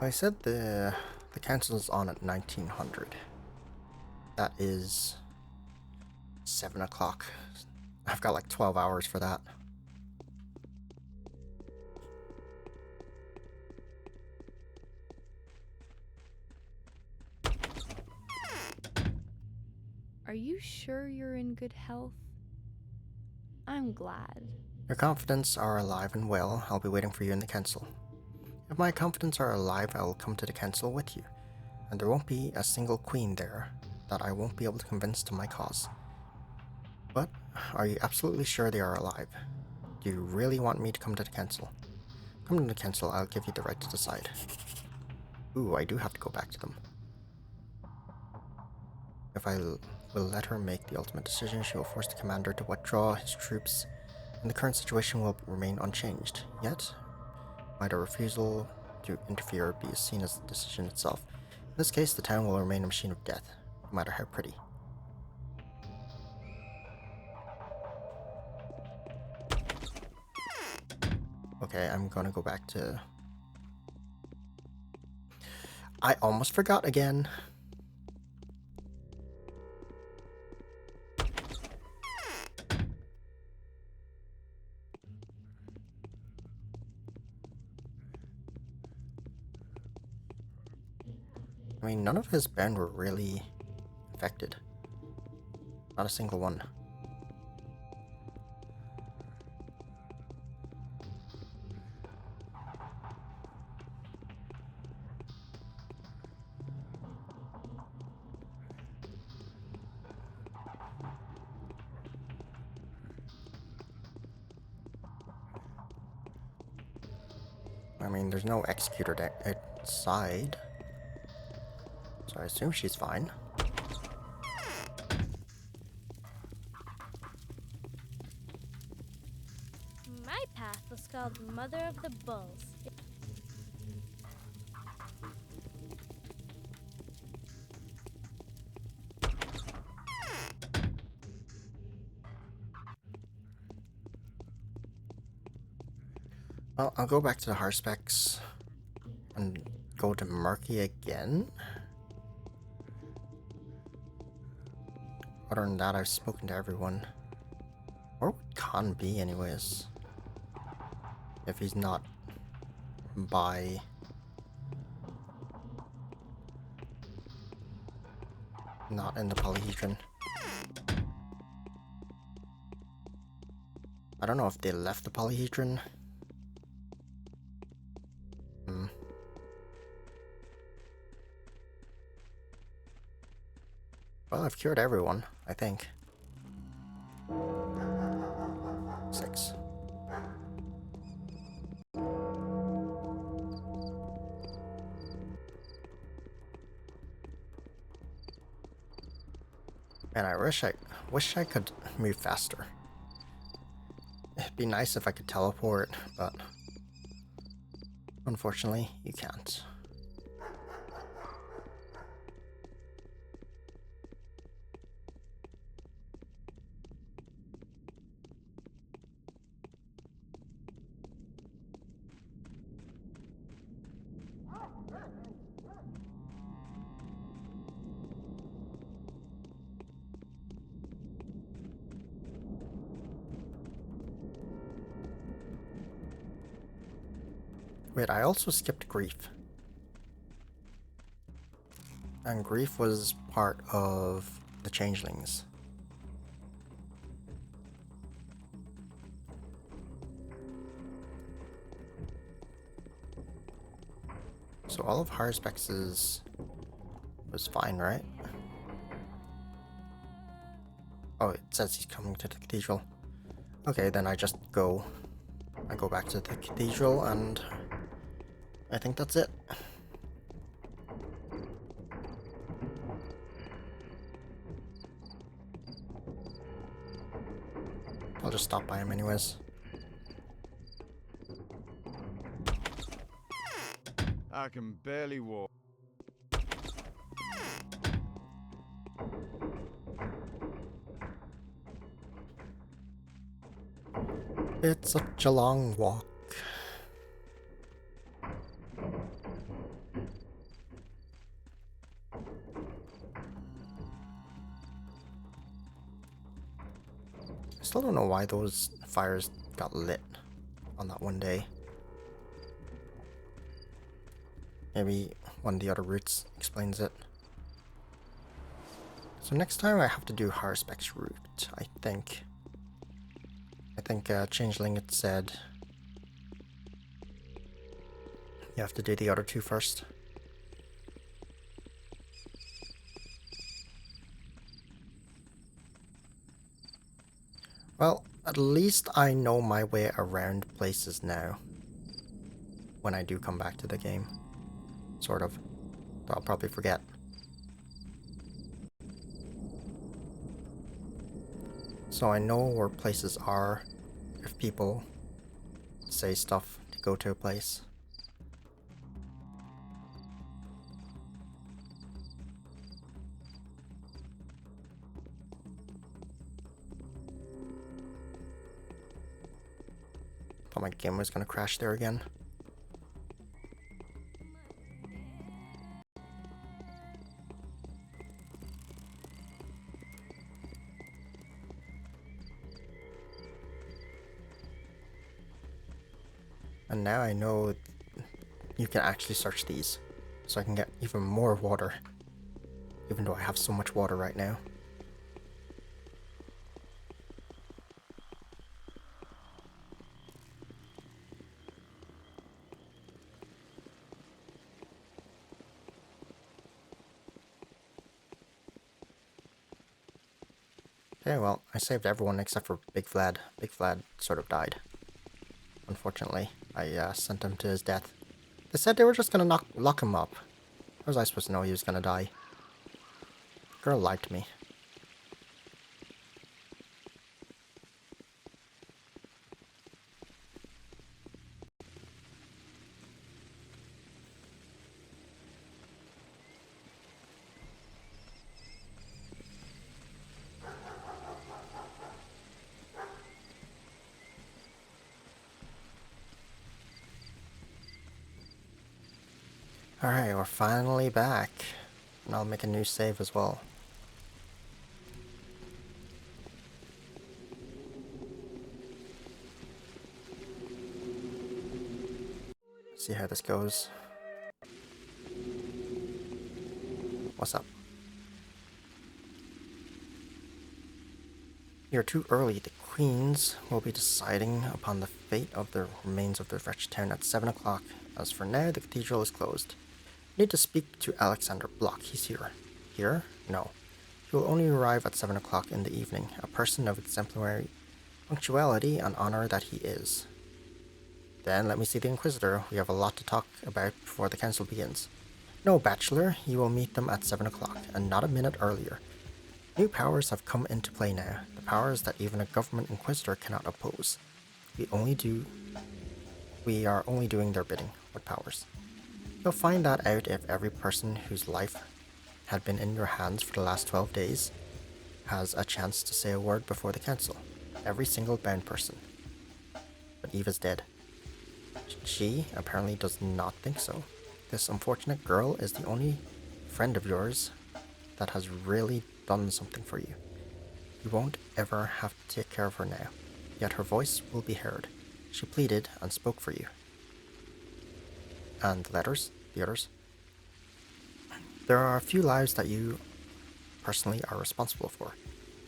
I said the council is on at 1900. That is 7 o'clock. I've got like 12 hours for that. Are you sure you're in good health? I'm glad. Your confidants are alive and well. I'll be waiting for you in the council. If my confidants are alive, I will come to the council with you. And there won't be a single queen there that I won't be able to convince to my cause. But are you absolutely sure they are alive? Do you really want me to come to the council? Come to the council, I'll give you the right to decide. Ooh, I do have to go back to them. If I will let her make the ultimate decision, she will force the commander to withdraw his troops and the current situation will remain unchanged. Yet, might a refusal to interfere be seen as the decision itself. In this case, the town will remain a machine of death, no matter how pretty. Okay, I'm gonna go back to... I almost forgot again. I mean, none of his band were really infected. Not a single one. I mean, there's no executor outside, so I assume she's fine. My path was called Mother of the Bulls. Well, I'll go back to the Harspecs and go to Murky again. Other than that, I've spoken to everyone. Where would Khan be anyways? If he's not by... not in the polyhedron. I don't know if they left the polyhedron. Well, I've cured everyone, I think. 6. And I wish I could move faster. It'd be nice if I could teleport, but unfortunately, you can't. Wait, I also skipped Grief. And Grief was part of the Changelings. So all of Harspex's was fine, right? Oh, it says he's coming to the cathedral. Okay, then I just go. I go back to the cathedral and I think that's it. I'll just stop by him anyways. I can barely walk. It's such a long walk. I still don't know why those fires got lit on that one day. Maybe one of the other routes explains it. So next time I have to do Harspec's route, I think. Changeling it said you have to do the other two first. Well, at least I know my way around places now. When I do come back to the game. Sort of. But I'll probably forget. So I know where places are. if people say stuff to go to a place. Thought my game was gonna crash there again. And now I know you can actually search these, so I can get even more water, even though I have so much water right now. Okay, well, I saved everyone except for Big Vlad. Big Vlad sort of died. Unfortunately, I sent him to his death. They said they were just gonna lock him up. How was I supposed to know he was gonna die? Girl lied to me. Alright, we're finally back. And I'll make a new save as well. See how this goes. What's up? You're too early. The Queens will be deciding upon the fate of the remains of the wretched town at 7 o'clock. As for now, the cathedral is closed. You need to speak to Alexander Block. He's here. Here? No. He will only arrive at 7 o'clock in the evening, a person of exemplary punctuality and honor that he is. Then let me see the Inquisitor. We have a lot to talk about before the council begins. No, Bachelor, you will meet them at 7 o'clock, and not a minute earlier. New powers have come into play now, the powers that even a government Inquisitor cannot oppose. We are only doing their bidding. What powers? You'll find that out if every person whose life had been in your hands for the last 12 days has a chance to say a word before the council. Every single bound person. But Eva's dead. She apparently does not think so. This unfortunate girl is the only friend of yours that has really done something for you. You won't ever have to take care of her now, yet her voice will be heard. She pleaded and spoke for you. And the others. There are a few lives that you personally are responsible for.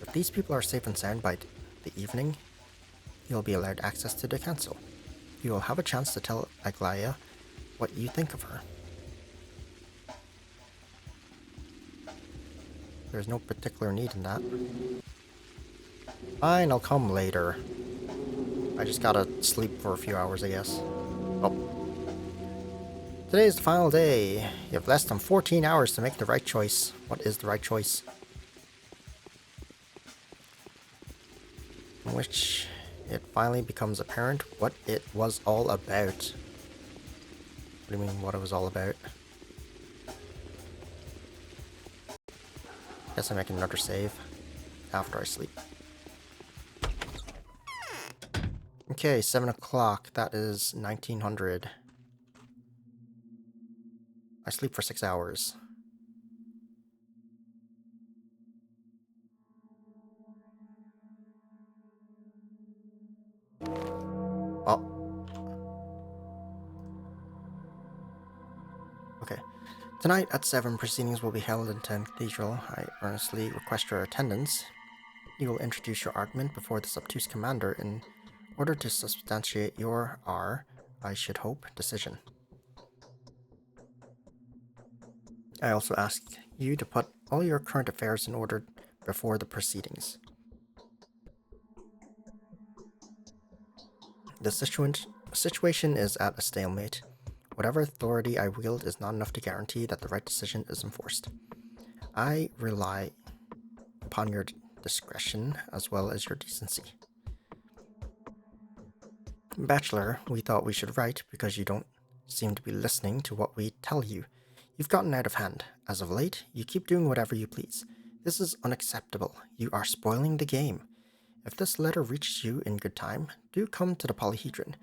If these people are safe and sound by the evening, you'll be allowed access to the council. You will have a chance to tell Aglaia what you think of her. There's no particular need in that. Fine, I'll come later. I just gotta sleep for a few hours, I guess. Oh. Today is the final day. You have less than 14 hours to make the right choice. What is the right choice? In which it finally becomes apparent what it was all about. What do you mean, what it was all about? Guess I make another save after I sleep. Okay, 7 o'clock. That is 1900. I sleep for 6 hours. Oh. Okay. Tonight at 7, proceedings will be held in Town Cathedral. I earnestly request your attendance. You will introduce your argument before this obtuse commander in order to substantiate your, I should hope, decision. I also ask you to put all your current affairs in order before the proceedings. The situation is at a stalemate. Whatever authority I wield is not enough to guarantee that the right decision is enforced. I rely upon your discretion as well as your decency. Bachelor, we thought we should write because you don't seem to be listening to what we tell you. You've gotten out of hand. As of late, you keep doing whatever you please. This is unacceptable. You are spoiling the game. If this letter reaches you in good time, do come to the polyhedron.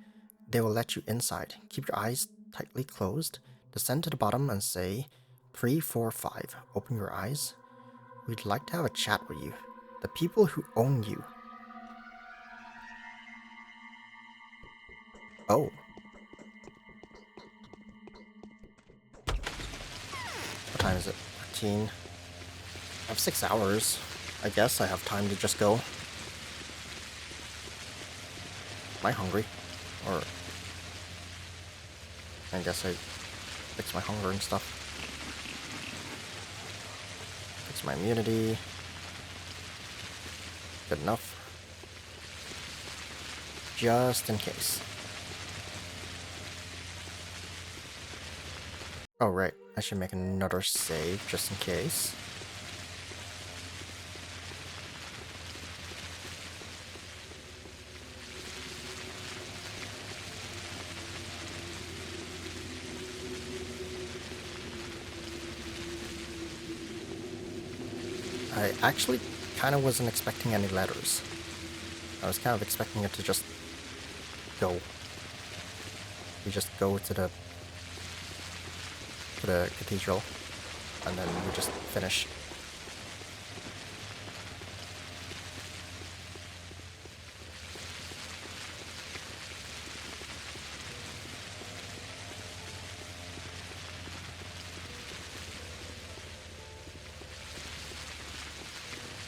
They will let you inside. Keep your eyes tightly closed. Descend to the bottom and say 345. Open your eyes. We'd like to have a chat with you. The people who own you. Oh. What time is it? 13. I have 6 hours. I guess I have time to just go. Am I hungry? Or... I guess I fix my hunger and stuff. Fix my immunity. Good enough. Just in case. Oh, right. I should make another save just in case. I actually kind of wasn't expecting any letters. I was kind of expecting it to just go. We just go to the cathedral, and then we just finish.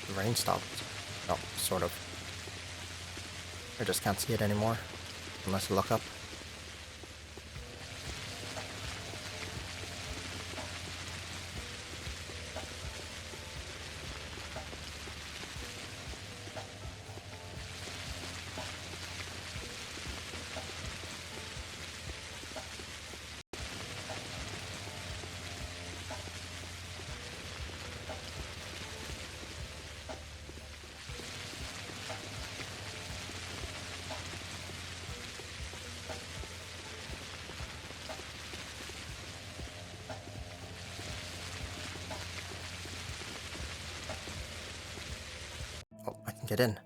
The rain stopped. Oh, sort of. I just can't see it anymore, unless I look up. Oh, I can get in.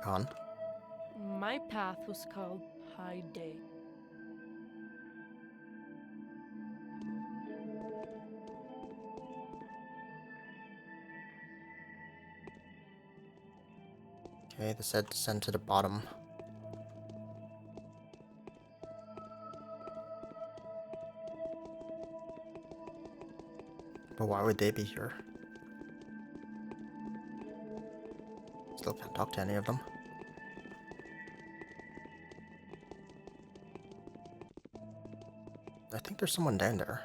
Gone. My path was called High Day. Okay, they said descend to the bottom. But why would they be here? Still can't talk to any of them. I think there's someone down there.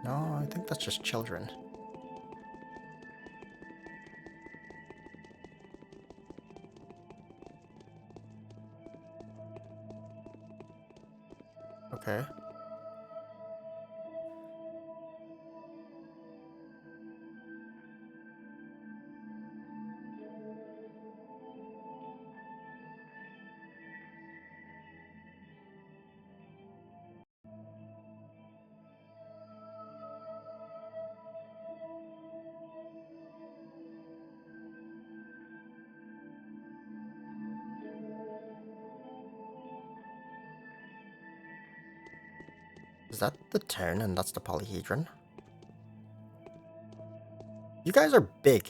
No, I think that's just children. Okay. Is that the town and that's the polyhedron? You guys are big.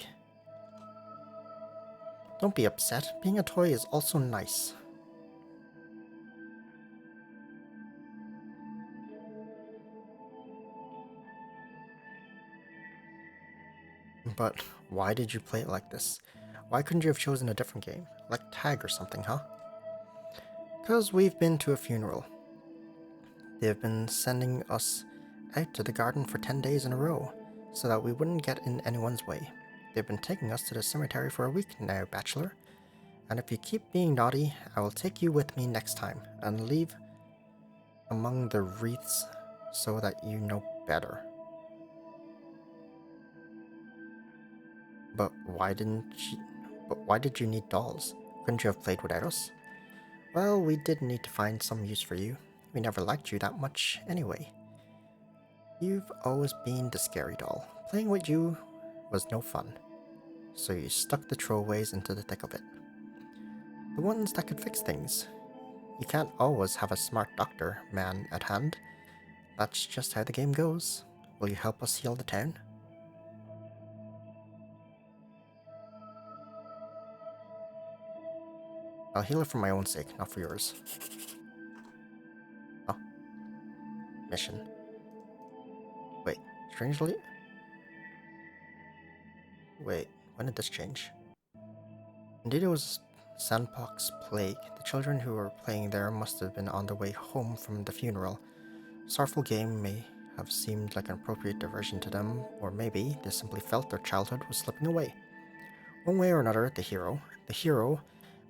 Don't be upset. Being a toy is also nice. But why did you play it like this? Why couldn't you have chosen a different game? Like tag or something, huh? Because we've been to a funeral. They've been sending us out to the garden for 10 days in a row, so that we wouldn't get in anyone's way. They've been taking us to the cemetery for a week now, Bachelor. And if you keep being naughty, I will take you with me next time, and leave among the wreaths so that you know better. But why did you need dolls? Couldn't you have played without us? Well, we did need to find some use for you. We never liked you that much anyway. You've always been the scary doll. Playing with you was no fun. So you stuck the throwaways into the thick of it. The ones that could fix things. You can't always have a smart doctor man at hand. That's just how the game goes. Will you help us heal the town? I'll heal it for my own sake, not for yours. Oh. Mission. Wait, strangely... Wait, when did this change? Indeed, it was Sandpox Plague. The children who were playing there must have been on their way home from the funeral. Sorrowful game may have seemed like an appropriate diversion to them, or maybe they simply felt their childhood was slipping away. One way or another, the hero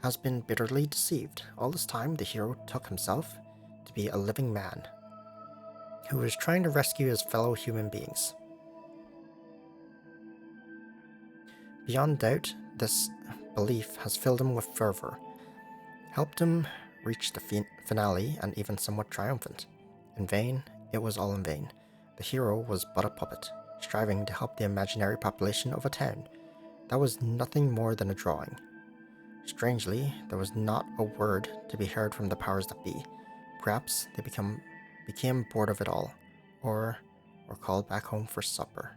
has been bitterly deceived. All this time, the hero took himself to be a living man who was trying to rescue his fellow human beings. Beyond doubt, this belief has filled him with fervor, helped him reach the finale, and even somewhat triumphant. In vain, it was all in vain. The hero was but a puppet, striving to help the imaginary population of a town that was nothing more than a drawing. Strangely, there was not a word to be heard from the powers that be. Perhaps they became bored of it all, or were called back home for supper.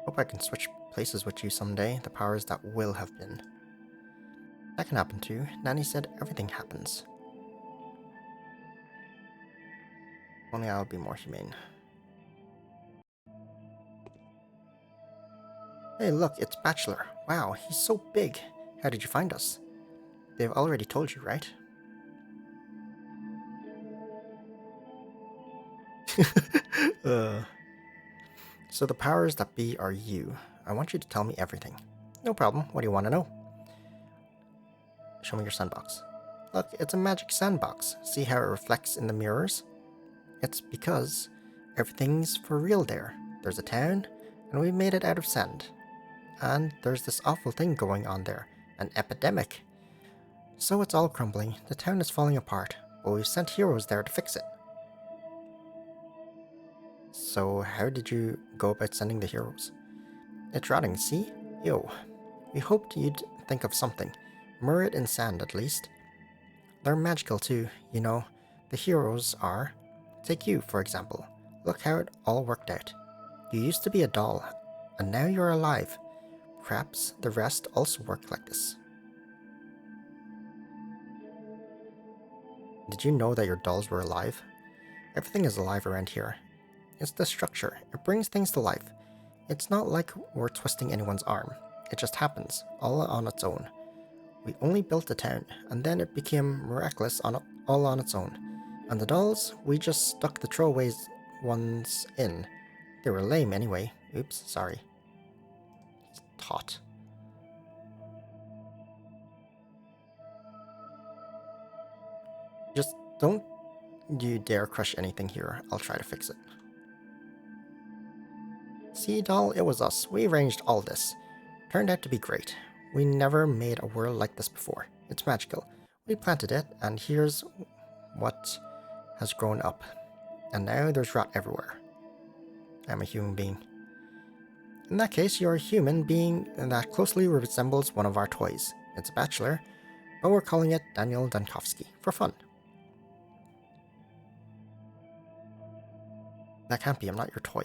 Hope I can switch places with you someday, the powers that will have been. That can happen too. Nanny said everything happens. Only I'll be more humane. Hey look, it's Bachelor. Wow, he's so big. How did you find us? They've already told you, right? So the powers that be are you. I want you to tell me everything. No problem. What do you want to know? Show me your sandbox. Look, it's a magic sandbox. See how it reflects in the mirrors? It's because everything's for real there. There's a town, and we made it out of sand. And there's this awful thing going on there. An epidemic. So it's all crumbling. The town is falling apart, but we've sent heroes there to fix it. So how did you go about sending the heroes? It's rotting, see? Yo. We hoped you'd think of something. Mur it in sand, at least. They're magical too, you know. The heroes are. Take you, for example. Look how it all worked out. You used to be a doll, and now you're alive. Perhaps the rest also work like this. Did you know that your dolls were alive? Everything is alive around here. It's the structure. It brings things to life. It's not like we're twisting anyone's arm. It just happens, all on its own. We only built the town, and then it became miraculous all on its own. And the dolls, we just stuck the throwaways ones in. They were lame anyway. Oops, sorry. He's taut. Just don't you dare crush anything here. I'll try to fix it. See, doll, it was us. We arranged all this. Turned out to be great. We never made a world like this before. It's magical. We planted it, and here's what has grown up. And now there's rot everywhere. I'm a human being. In that case, you're a human being that closely resembles one of our toys. It's a Bachelor, but we're calling it Daniel Dankovsky for fun. That can't be, I'm not your toy.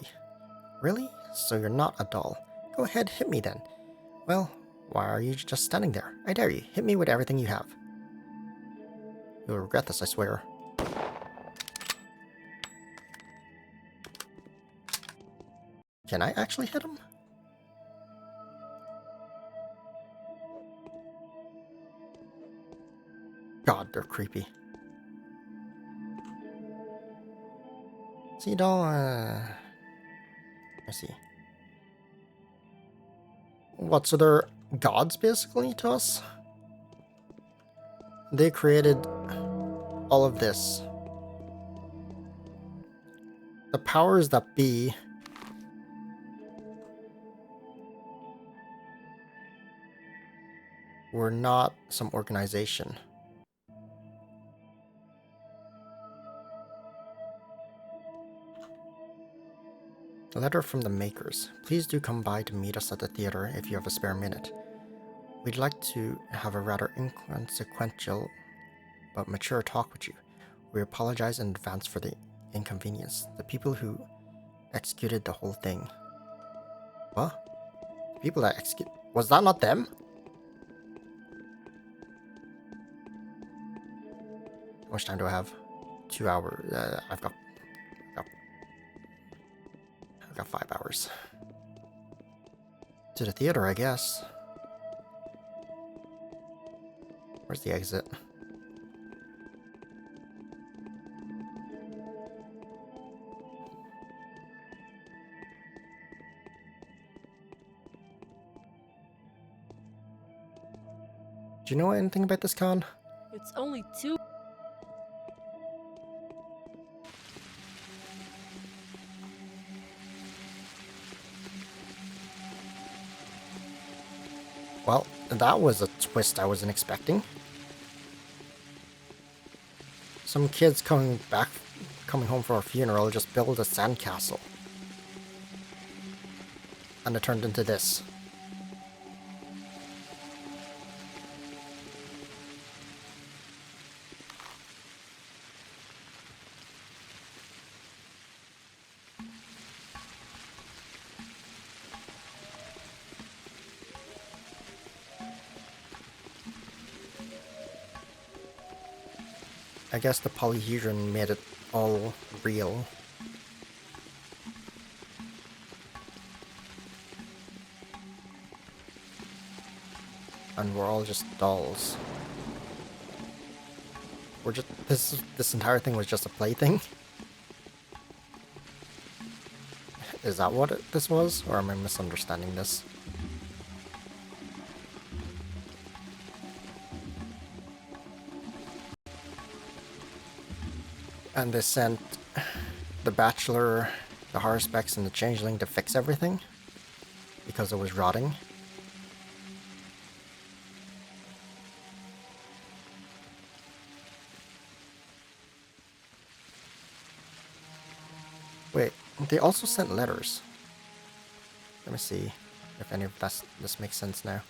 Really? So you're not a doll. Go ahead, hit me then. Well, why are you just standing there? I dare you, hit me with everything you have. You'll regret this, I swear. Can I actually hit him? God, they're creepy. See, doll, I see. What, so they're gods, basically, to us? They created all of this. The powers that be were not some organization. A letter from the makers. Please do come by to meet us at the theater if you have a spare minute. We'd like to have a rather inconsequential but mature talk with you. We apologize in advance for the inconvenience. The people who executed the whole thing. What? The people that execute... Was that not them? How much time do I have? 2 hours. I've got 5 hours. To the theater, I guess. Where's the exit? Do you know anything about this con? It's only 2. Well, that was a twist I wasn't expecting. Some kids coming home from a funeral just built a sandcastle. And it turned into this. I guess the polyhedron made it all real. And we're all just dolls. We're just this entire thing was just a plaything. Is that what this was, or am I misunderstanding this? And they sent the Bachelor, the Haruspecs, and the Changeling to fix everything because it was rotting. Wait, they also sent letters. Let me see if any of this makes sense now.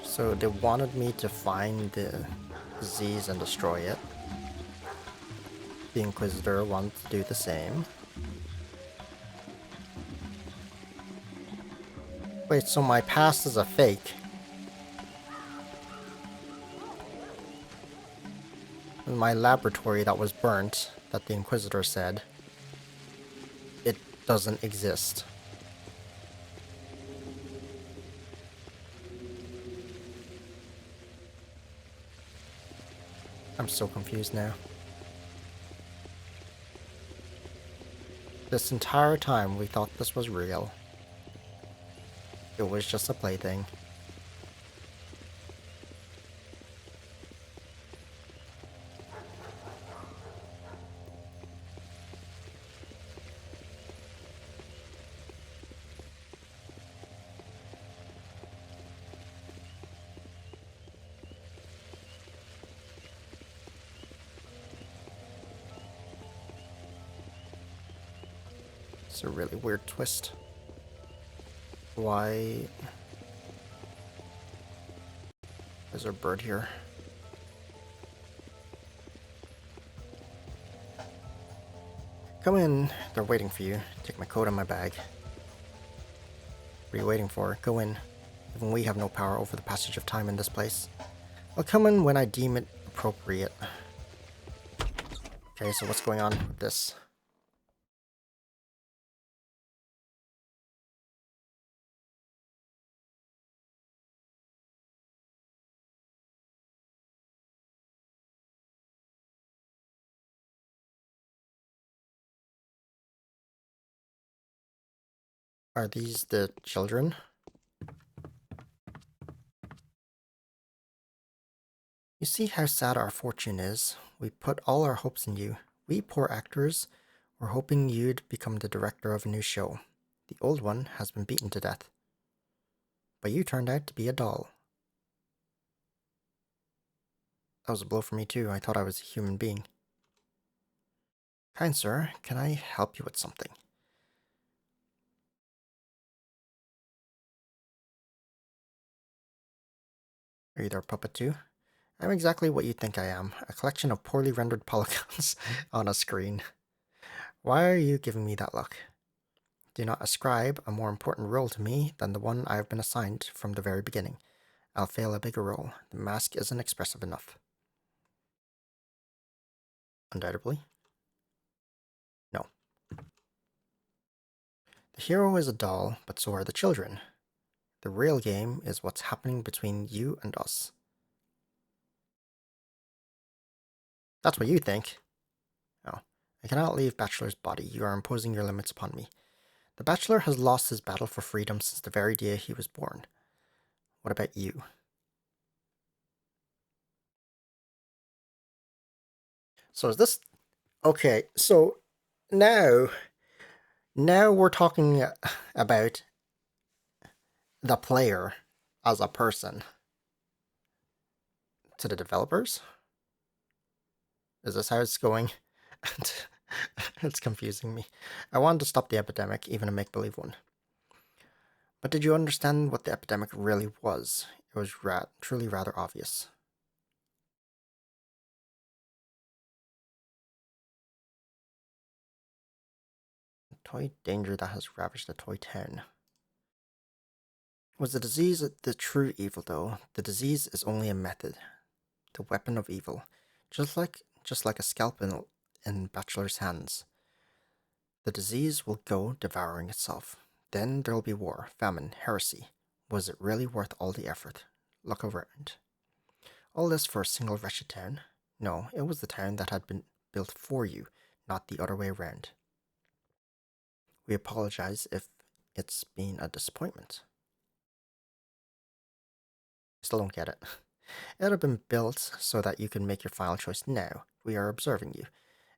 So they wanted me to find the disease and destroy it. The Inquisitor wanted to do the same. Wait, so my past is a fake? And my laboratory that was burnt, that the Inquisitor said, it doesn't exist. I'm so confused now. This entire time we thought this was real. It was just a plaything. It's a really weird twist. Why is there a bird here? Come in. They're waiting for you. Take my coat and my bag. What are you waiting for? Go in. Even we have no power over the passage of time in this place. I'll come in when I deem it appropriate. Okay, so what's going on with this? Are these the children? You see how sad our fortune is. We put all our hopes in you. We poor actors were hoping you'd become the director of a new show. The old one has been beaten to death. But you turned out to be a doll. That was a blow for me too. I thought I was a human being. Kind sir, can I help you with something? Are you their puppet too? I'm exactly what you think I am, a collection of poorly rendered polygons on a screen. Why are you giving me that look? Do not ascribe a more important role to me than the one I have been assigned from the very beginning. I'll fail a bigger role. The mask isn't expressive enough. Undoubtedly. No. The hero is a doll, but so are the children. The real game is what's happening between you and us. That's what you think. Oh, I cannot leave Bachelor's body. You are imposing your limits upon me. The Bachelor has lost his battle for freedom since the very day he was born. What about you? So is this... Okay, so now we're talking about the player as a person. To the developers? Is this how it's going? It's confusing me. I wanted to stop the epidemic, even a make-believe one. But did you understand what the epidemic really was? It was truly rather obvious. Toy danger that has ravaged the toy town. Was the disease the true evil, though? The disease is only a method. The weapon of evil. Just like a scalpel in Bachelor's hands. The disease will go devouring itself. Then there'll be war, famine, heresy. Was it really worth all the effort? Look around. All this for a single wretched town? No, it was the town that had been built for you, not the other way around. We apologize if it's been a disappointment. I still don't get it. It had been built so that you can make your final choice now. We are observing you.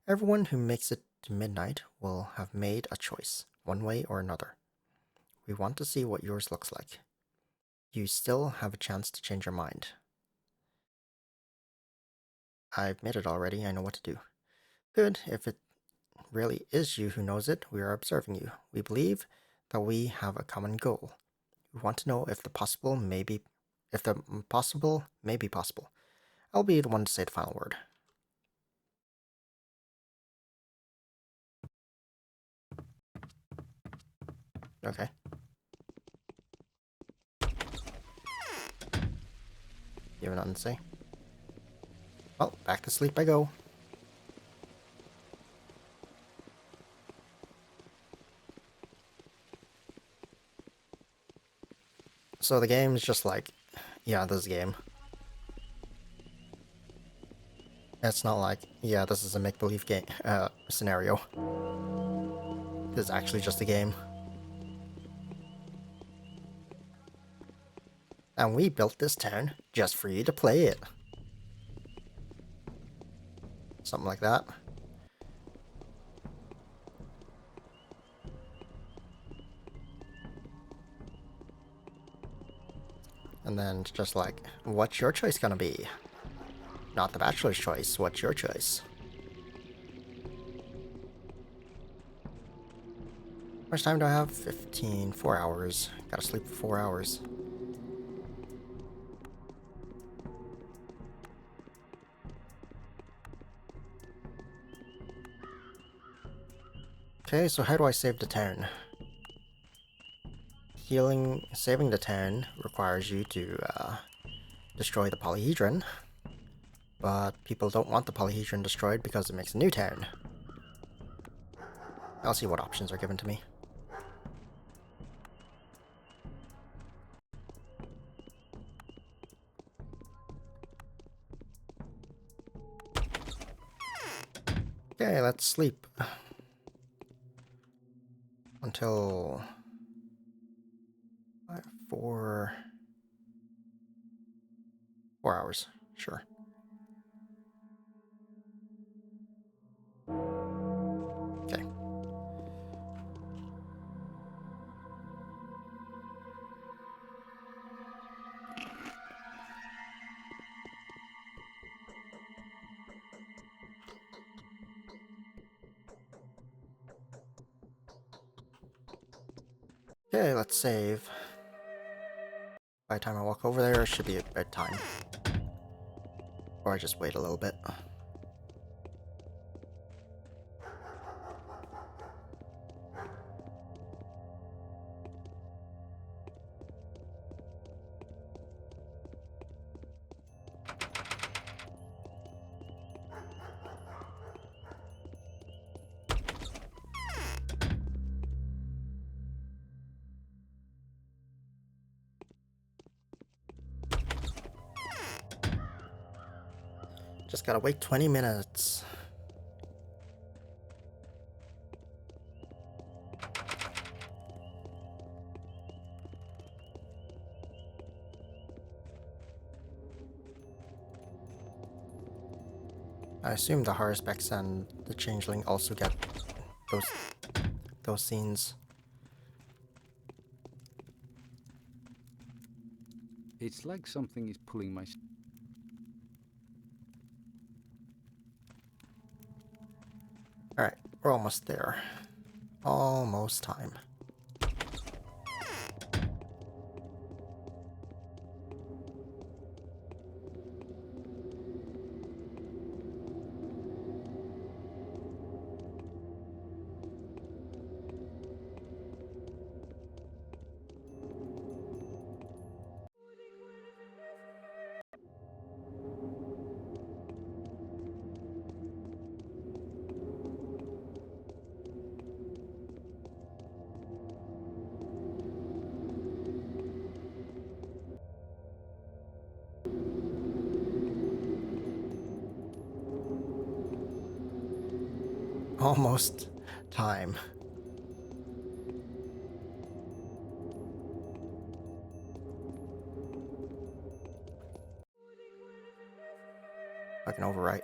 Everyone who makes it to midnight will have made a choice, one way or another. We want to see what yours looks like. You still have a chance to change your mind. I've made it already, I know what to do. Good, if it really is you who knows it, we are observing you. We believe that we have a common goal. We want to know if the possible may be possible. I'll be the one to say the final word. Okay. You have nothing to say? Well, back to sleep I go. So the game is just like, yeah, this game. It's not like, yeah, this is a make-believe game scenario. This is actually just a game. And we built this town just for you to play it. Something like that. And then it's just like, what's your choice gonna be? Not the Bachelor's choice, what's your choice? How much time do I have? 4 hours. Gotta sleep for 4 hours. Okay, so how do I save the town? Saving the town requires you to destroy the polyhedron, but people don't want the polyhedron destroyed because it makes a new town. I'll see what options are given to me. Okay, let's sleep. Until 4 hours, sure. Okay. Okay, let's save. By the time I walk over there, it should be a bedtime. Or I just wait a little bit. Just gotta wait 20 minutes. I assume the Harsbecks and the Changeling also get those scenes. It's like something is pulling my... Alright, we're almost there. Almost time. Almost time. I can overwrite.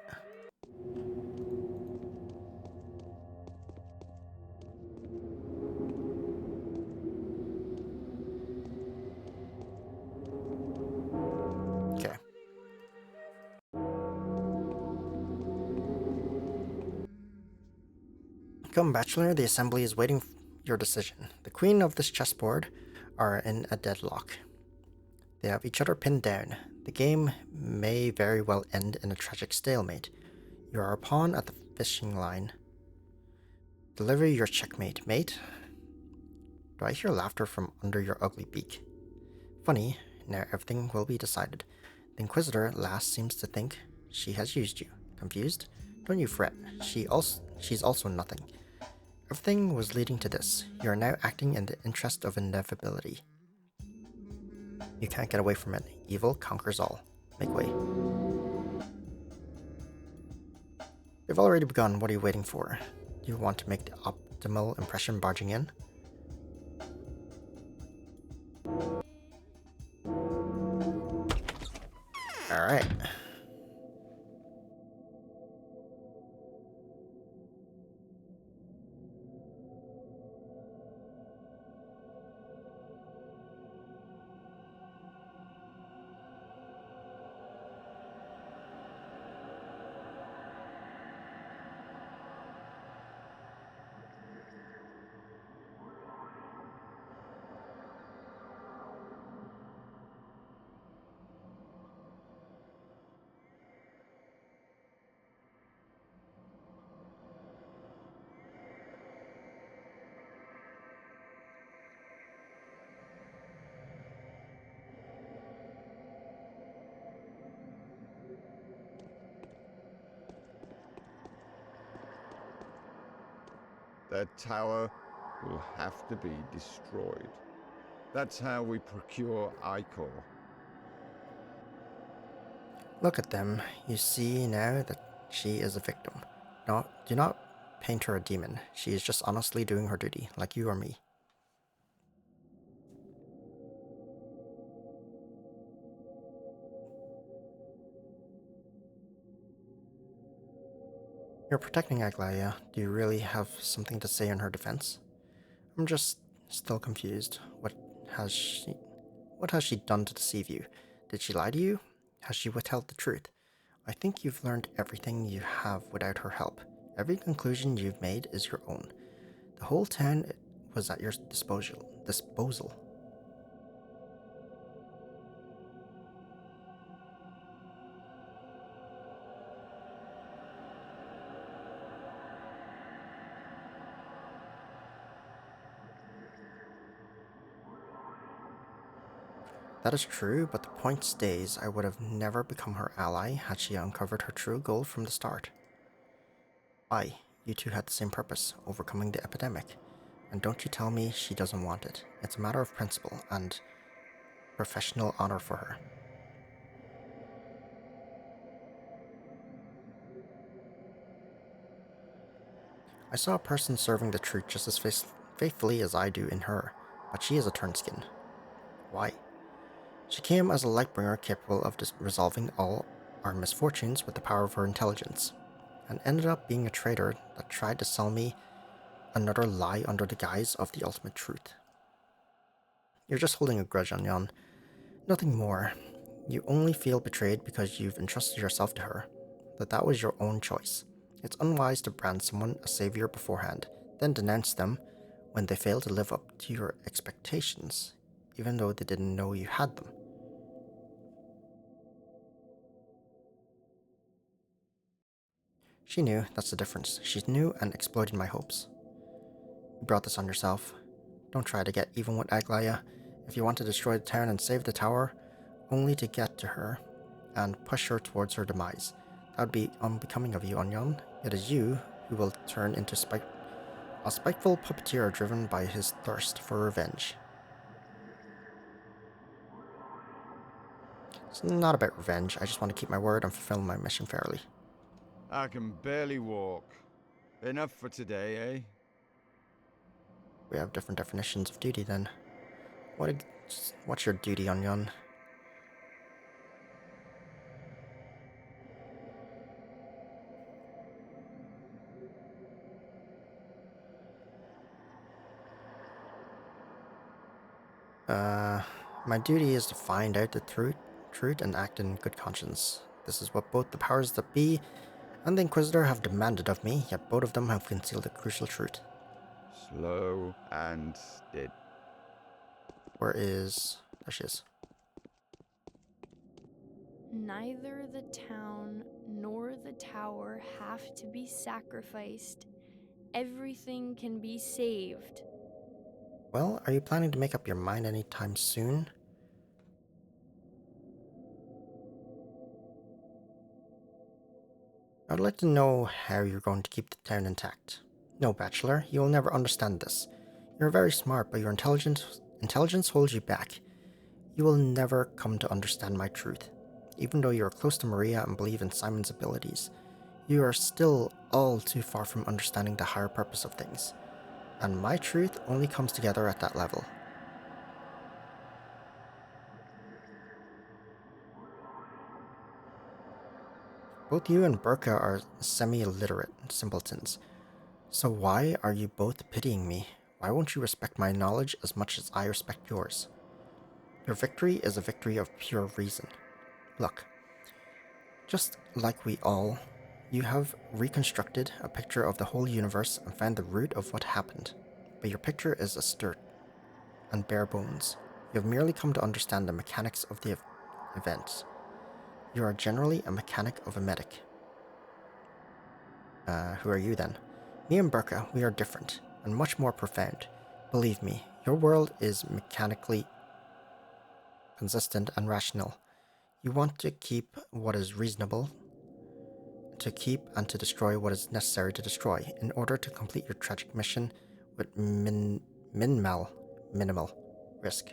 Okay. Come, Bachelor, the Assembly is waiting for your decision. The queen of this chessboard are in a deadlock. They have each other pinned down. The game may very well end in a tragic stalemate. You are a pawn at the fishing line. Deliver your checkmate, mate. Do I hear laughter from under your ugly beak? Funny, now everything will be decided. The Inquisitor last seems to think she has used you. Confused? Don't you fret. She's also nothing. Everything was leading to this. You are now acting in the interest of inevitability. You can't get away from it. Evil conquers all. Make way. They've already begun. What are you waiting for? Do you want to make the optimal impression barging in? Alright. That tower will have to be destroyed. That's how we procure Ichor. Look at them. You see now that she is a victim. No, do not paint her a demon. She is just honestly doing her duty, like you or me. You're protecting Aglaia. Do you really have something to say in her defense? I'm just still confused. What has she done to deceive you? Did she lie to you? Has she withheld the truth? I think you've learned everything you have without her help. Every conclusion you've made is your own. The whole town was at your disposal. That is true, but the point stays. I would have never become her ally had she uncovered her true goal from the start. You two had the same purpose, overcoming the epidemic. And don't you tell me she doesn't want it. It's a matter of principle and professional honor for her. I saw a person serving the truth just as faithfully as I do in her, but she is a turnskin. Why? She came as a lightbringer capable of resolving all our misfortunes with the power of her intelligence, and ended up being a traitor that tried to sell me another lie under the guise of the ultimate truth. You're just holding a grudge, Onion. Nothing more. You only feel betrayed because you've entrusted yourself to her, but that was your own choice. It's unwise to brand someone a savior beforehand, then denounce them when they fail to live up to your expectations, even though they didn't know you had them. She knew, that's the difference. She knew and exploited my hopes. You brought this on yourself. Don't try to get even with Aglaia. If you want to destroy the town and save the tower, only to get to her and push her towards her demise. That would be unbecoming of you, Onion. It is you who will turn into a spiteful puppeteer driven by his thirst for revenge. It's not about revenge. I just want to keep my word and fulfill my mission fairly. I can barely walk. Enough for today, eh? We have different definitions of duty then. What's your duty, Onion? My duty is to find out the truth and act in good conscience. This is what both the powers that be and the Inquisitor have demanded of me, yet both of them have concealed the crucial truth. Slow and steady. Where is... There she is. Neither the town nor the tower have to be sacrificed. Everything can be saved. Well, are you planning to make up your mind anytime soon? I'd like to know how you're going to keep the town intact. No, Bachelor, you will never understand this. You're very smart, but your intelligence holds you back. You will never come to understand my truth. Even though you are close to Maria and believe in Simon's abilities, you are still all too far from understanding the higher purpose of things. And my truth only comes together at that level. Both you and Burka are semi-illiterate simpletons. So why are you both pitying me? Why won't you respect my knowledge as much as I respect yours? Your victory is a victory of pure reason. Look, just like we all, you have reconstructed a picture of the whole universe and found the root of what happened. But your picture is astir and bare bones. You have merely come to understand the mechanics of the events. You are generally a mechanic of a medic. Who are you then? Me and Burka, we are different, and much more profound. Believe me, your world is mechanically consistent and rational. You want to keep what is reasonable to keep and to destroy what is necessary to destroy in order to complete your tragic mission with minimal risk.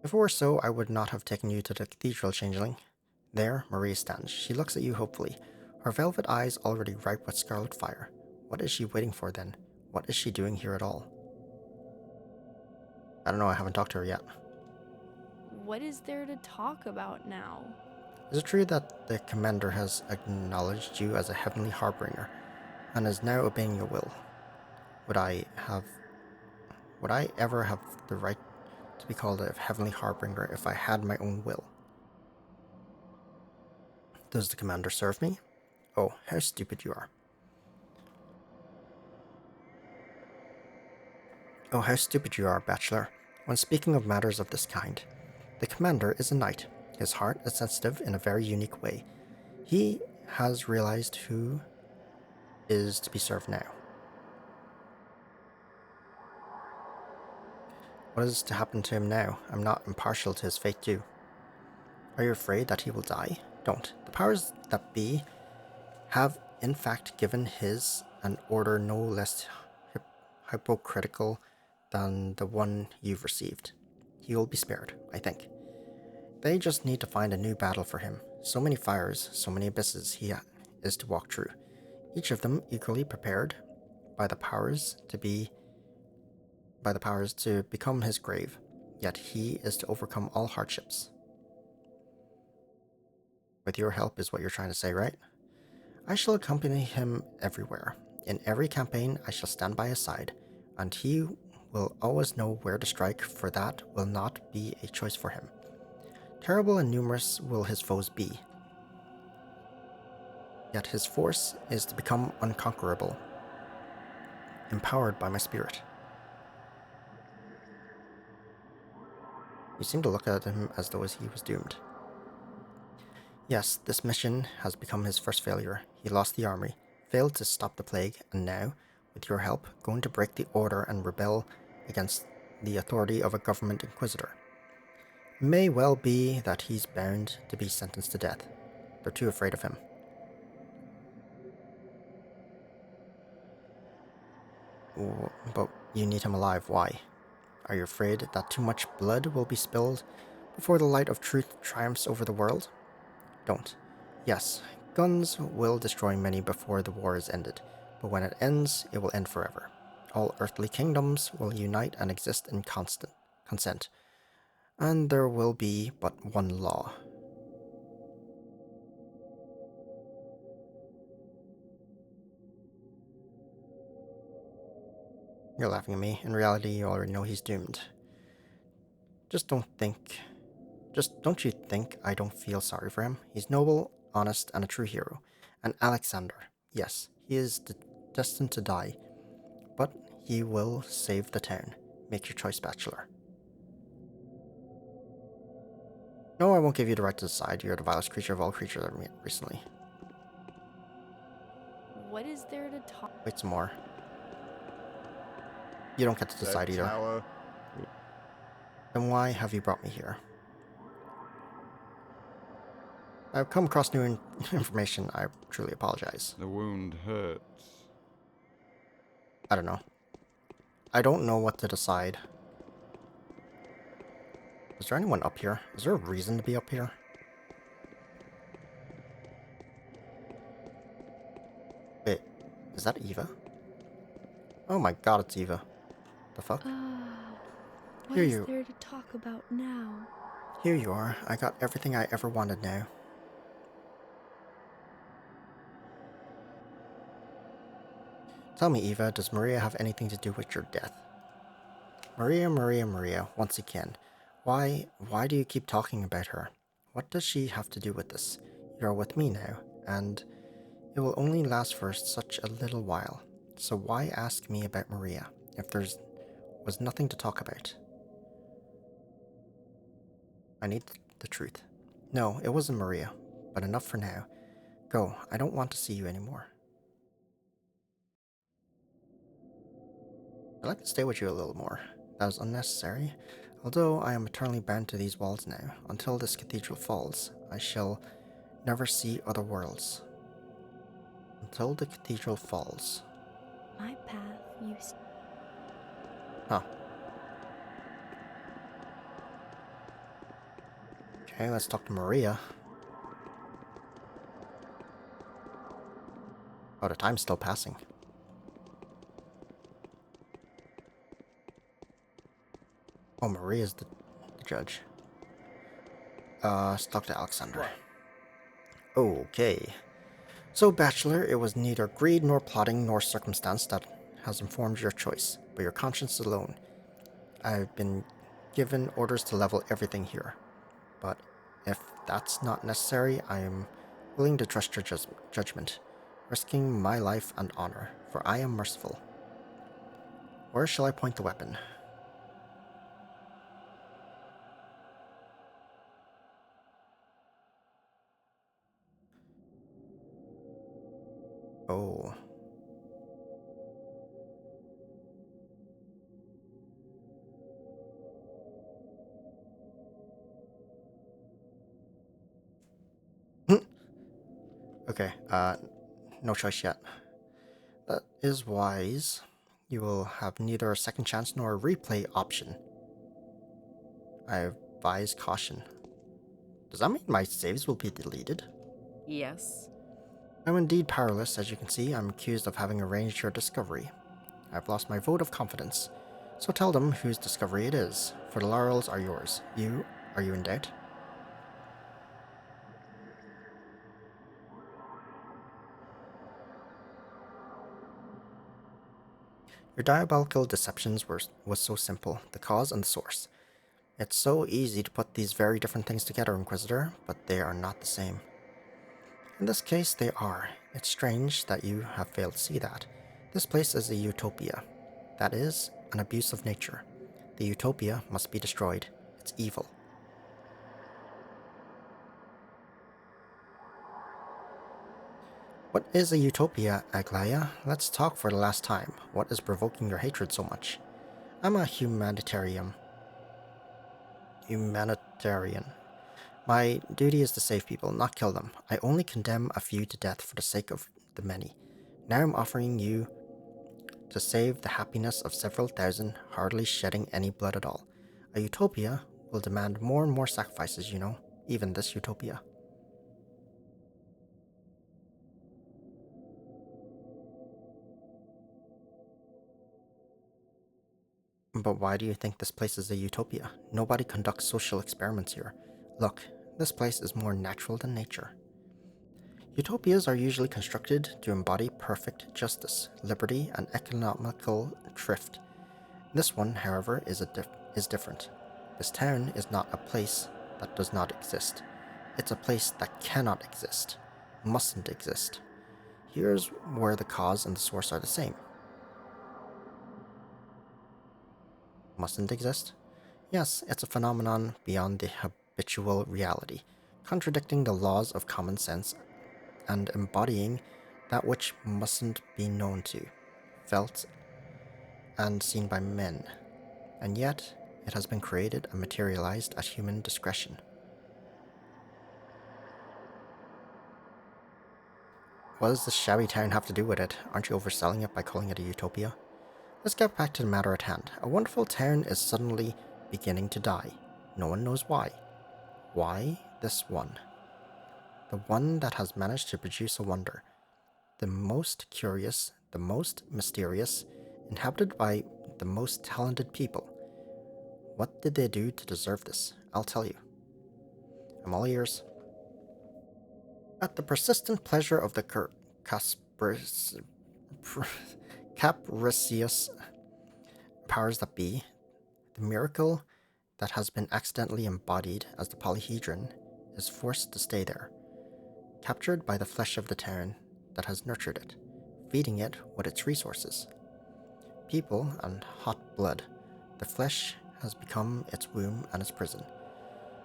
If it were so, I would not have taken you to the cathedral, changeling. There, Maria stands. She looks at you hopefully, her velvet eyes already ripe with scarlet fire. What is she waiting for then? What is she doing here at all? I don't know, I haven't talked to her yet. What is there to talk about now? Is it true that the commander has acknowledged you as a heavenly harbinger and is now obeying your will? Would I ever have the right to be called a heavenly harbinger if I had my own will? Does the commander serve me? Oh, how stupid you are. Oh, how stupid you are, Bachelor. When speaking of matters of this kind, the commander is a knight. His heart is sensitive in a very unique way. He has realized who is to be served now. What is to happen to him now? I'm not impartial to his fate too. Are you afraid that he will die? Don't. The powers that be have in fact given his an order no less hypocritical than the one you've received. He will be spared, I think. They just need to find a new battle for him. So many fires, so many abysses he is to walk through. Each of them equally prepared by the powers to become his grave. Yet he is to overcome all hardships. With your help is what you're trying to say, right? I shall accompany him everywhere. In every campaign I shall stand by his side, and he will always know where to strike, for that will not be a choice for him. Terrible and numerous will his foes be, yet his force is to become unconquerable, empowered by my spirit. You seem to look at him as though he was doomed. Yes, this mission has become his first failure. He lost the army, failed to stop the plague, and now, with your help, going to break the order and rebel against the authority of a government inquisitor. May well be that he's bound to be sentenced to death. They're too afraid of him. But you need him alive. Why? Are you afraid that too much blood will be spilled before the light of truth triumphs over the world? Don't. Yes, guns will destroy many before the war is ended, but when it ends, it will end forever. All earthly kingdoms will unite and exist in constant consent, and there will be but one law. You're laughing at me. In reality, you already know he's doomed. Just don't you think I don't feel sorry for him? He's noble, honest, and a true hero. And Alexander, yes, he is destined to die, but he will save the town. Make your choice, Bachelor. No, I won't give you the right to decide. You're the vilest creature of all creatures I've met recently. What is there to talk? Wait some more. You don't get to decide either. Tower. Then why have you brought me here? I've come across new information. I truly apologize. The wound hurts. I don't know. I don't know what to decide. Is there anyone up here? Is there a reason to be up here? Wait, is that Eva? Oh my god, it's Eva. The fuck? What is there to talk about now? Here you are. I got everything I ever wanted now. Tell me, Eva, does Maria have anything to do with your death? Maria, Maria, Maria, once again. Why do you keep talking about her? What does she have to do with this? You are with me now, and it will only last for such a little while. So why ask me about Maria, if was nothing to talk about? I need the truth. No, it wasn't Maria, but enough for now. Go, I don't want to see you anymore. I'd like to stay with you a little more. That was unnecessary. Although I am eternally bound to these walls now, until this cathedral falls, I shall never see other worlds. Until the cathedral falls. My path used. Huh. Okay, let's talk to Maria. Oh, the time's still passing. Oh, Maria's the judge. Let's talk to Alexander. Okay. So, Bachelor, it was neither greed nor plotting nor circumstance that has informed your choice, but your conscience alone. I've been given orders to level everything here, but if that's not necessary, I am willing to trust your judgment, risking my life and honor, for I am merciful. Where shall I point the weapon? Oh. Okay, no choice yet. That is wise. You will have neither a second chance nor a replay option. I advise caution. Does that mean my saves will be deleted? Yes. I'm indeed powerless, as you can see. I'm accused of having arranged your discovery. I've lost my vote of confidence. So tell them whose discovery it is, for the laurels are yours. Are you in doubt? Your diabolical deceptions was so simple, the cause and the source. It's so easy to put these very different things together, Inquisitor, but they are not the same. In this case, they are. It's strange that you have failed to see that. This place is a utopia. That is, an abuse of nature. The utopia must be destroyed. It's evil. What is a utopia, Aglaya? Let's talk for the last time. What is provoking your hatred so much? I'm a humanitarian. My duty is to save people, not kill them. I only condemn a few to death for the sake of the many. Now I'm offering you to save the happiness of several thousand, hardly shedding any blood at all. A utopia will demand more and more sacrifices, you know, even this utopia. But why do you think this place is a utopia? Nobody conducts social experiments here. Look, this place is more natural than nature. Utopias are usually constructed to embody perfect justice, liberty, and economical thrift. This one, however, is different. This town is not a place that does not exist. It's a place that cannot exist, mustn't exist. Here's where the cause and the source are the same. Mustn't exist? Yes, it's a phenomenon beyond the habitual reality, contradicting the laws of common sense and embodying that which mustn't be known to, felt, and seen by men. And yet, it has been created and materialized at human discretion. What does this shabby town have to do with it? Aren't you overselling it by calling it a utopia? Let's get back to the matter at hand. A wonderful town is suddenly beginning to die. No one knows why. Why this one? The one that has managed to produce a wonder. The most curious, the most mysterious, inhabited by the most talented people. What did they do to deserve this? I'll tell you. I'm all ears. At the persistent pleasure of the capricious powers that be, the miracle that has been accidentally embodied as the polyhedron is forced to stay there, captured by the flesh of the town that has nurtured it, feeding it with its resources. People and hot blood, the flesh has become its womb and its prison.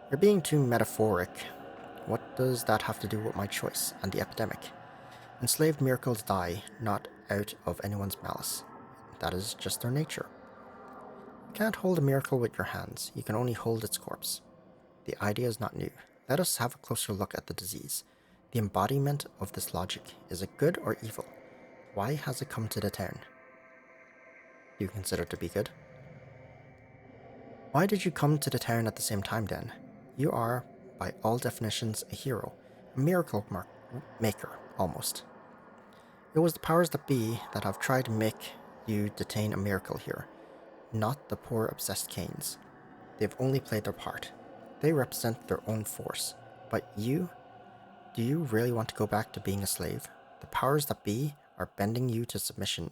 You're being too metaphoric. What does that have to do with my choice and the epidemic? Enslaved miracles die, not out of anyone's malice. That is just their nature. You can't hold a miracle with your hands, you can only hold its corpse. The idea is not new. Let us have a closer look at the disease. The embodiment of this logic, is it good or evil? Why has it come to the town? You consider it to be good? Why did you come to the town at the same time then? You are, by all definitions, a hero, a miracle maker, almost. It was the powers that be that have tried to make you detain a miracle here, not the poor obsessed Canes. They've only played their part. They represent their own force. But you? Do you really want to go back to being a slave? The powers that be are bending you to submission,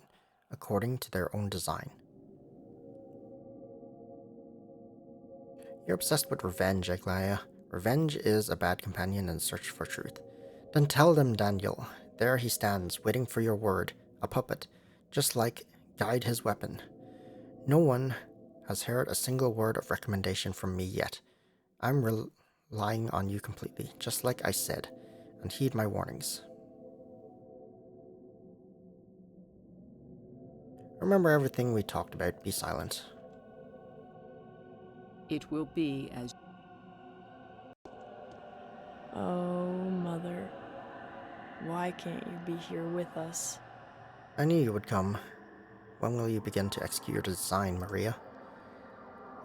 according to their own design. You're obsessed with revenge, Aglaia. Revenge is a bad companion in search for truth. Then tell them, Daniel. There he stands, waiting for your word. A puppet. Just like guide his weapon. No one has heard a single word of recommendation from me yet. I'm relying on you completely, just like I said, and heed my warnings. Remember everything we talked about. Be silent. It will be as... Oh, Mother. Why can't you be here with us? I knew you would come. When will you begin to execute your design, Maria?